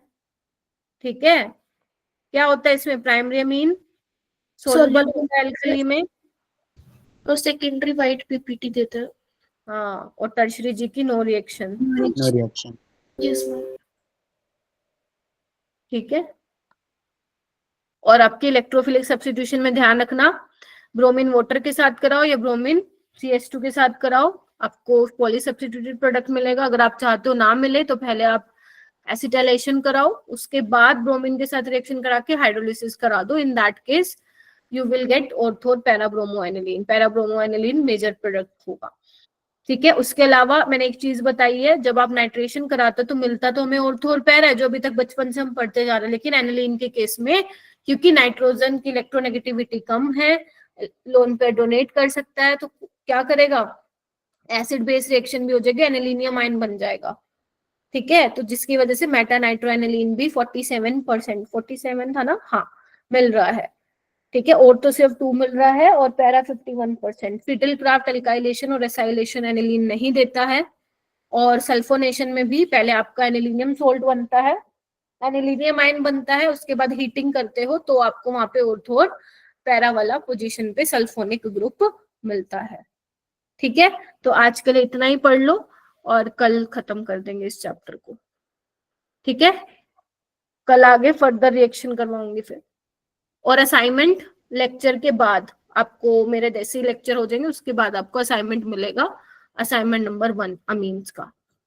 ठीक है। क्या होता है इसमें, प्राइमरी अमीन सोल्यूबल होता है एल्कली में, और सेकेंडरी वाइट पीपीटी देता है। हाँ, और टर्शरी जी की no reaction, no reaction. Yes ma'am. ठीक है। और आपकी इलेक्ट्रोफिलिक सब्स्टिट्यूशन में ध्यान रखना, ब्रोमीन वाटर के साथ कराओ या ब्रोमीन CH2 के साथ कराओ, आपको पॉली सब्स्टिट्यूटेड प्रोडक्ट मिलेगा। अगर आप चाहते हो ना मिले तो पहले आप एसिटाइलेशन कराओ, उसके बाद ब्रोमीन के साथ रिएक्शन करा के हाइड्रोलिसिस करा दो। In that case you will get ortho parabromoaniline. Parabromoaniline major product होगा, ठीक है। उसके अलावा मैंने एक चीज बताई है, जब आप नाइट्रेशन कराते हो तो मिलता तो हमें ऑर्थो और पैरा है, जो अभी तक बचपन से हम पढ़ते जा रहे हैं, लेकिन एनिलीन के केस में क्योंकि नाइट्रोजन की इलेक्ट्रोनेगेटिविटी कम है, लोन पे डोनेट कर सकता है, तो क्या करेगा, एसिड बेस रिएक्शन भी हो जाएगी, एनिलीनियम आयन बन जाएगा, ठीक है। तो जिसकी वजह से मेटा नाइट्रोएनिलीन भी 47%, 47 था ना, हाँ मिल रहा है, ठीक है। और तो सिर्फ 2 मिल रहा है, और पैरा 51%। फिडल क्राफ्ट एल्काइलेशन और एसाइलेशन एनिलीन नहीं देता है, और सल्फोनेशन में भी पहले आपका एनिलीनियम सोल्ट बनता है, एनिलीनियम आयन बनता है, उसके बाद हीटिंग करते हो तो आपको वहां पे ऑर्थो और पैरा वाला पोजीशन पे सल्फोनिक ग्रुप मिलता है, ठीक है। तो आज के लिए इतना ही पढ़ लो और कल खत्म कर देंगे इस चैप्टर को, ठीक है। कल आगे फर्दर रिएक्शन करवाऊंगी फिर, और असाइनमेंट लेक्चर के बाद आपको, मेरे जैसे ही लेक्चर हो जाएंगे उसके बाद आपको असाइनमेंट मिलेगा, असाइनमेंट नंबर 1 अमीन्स का।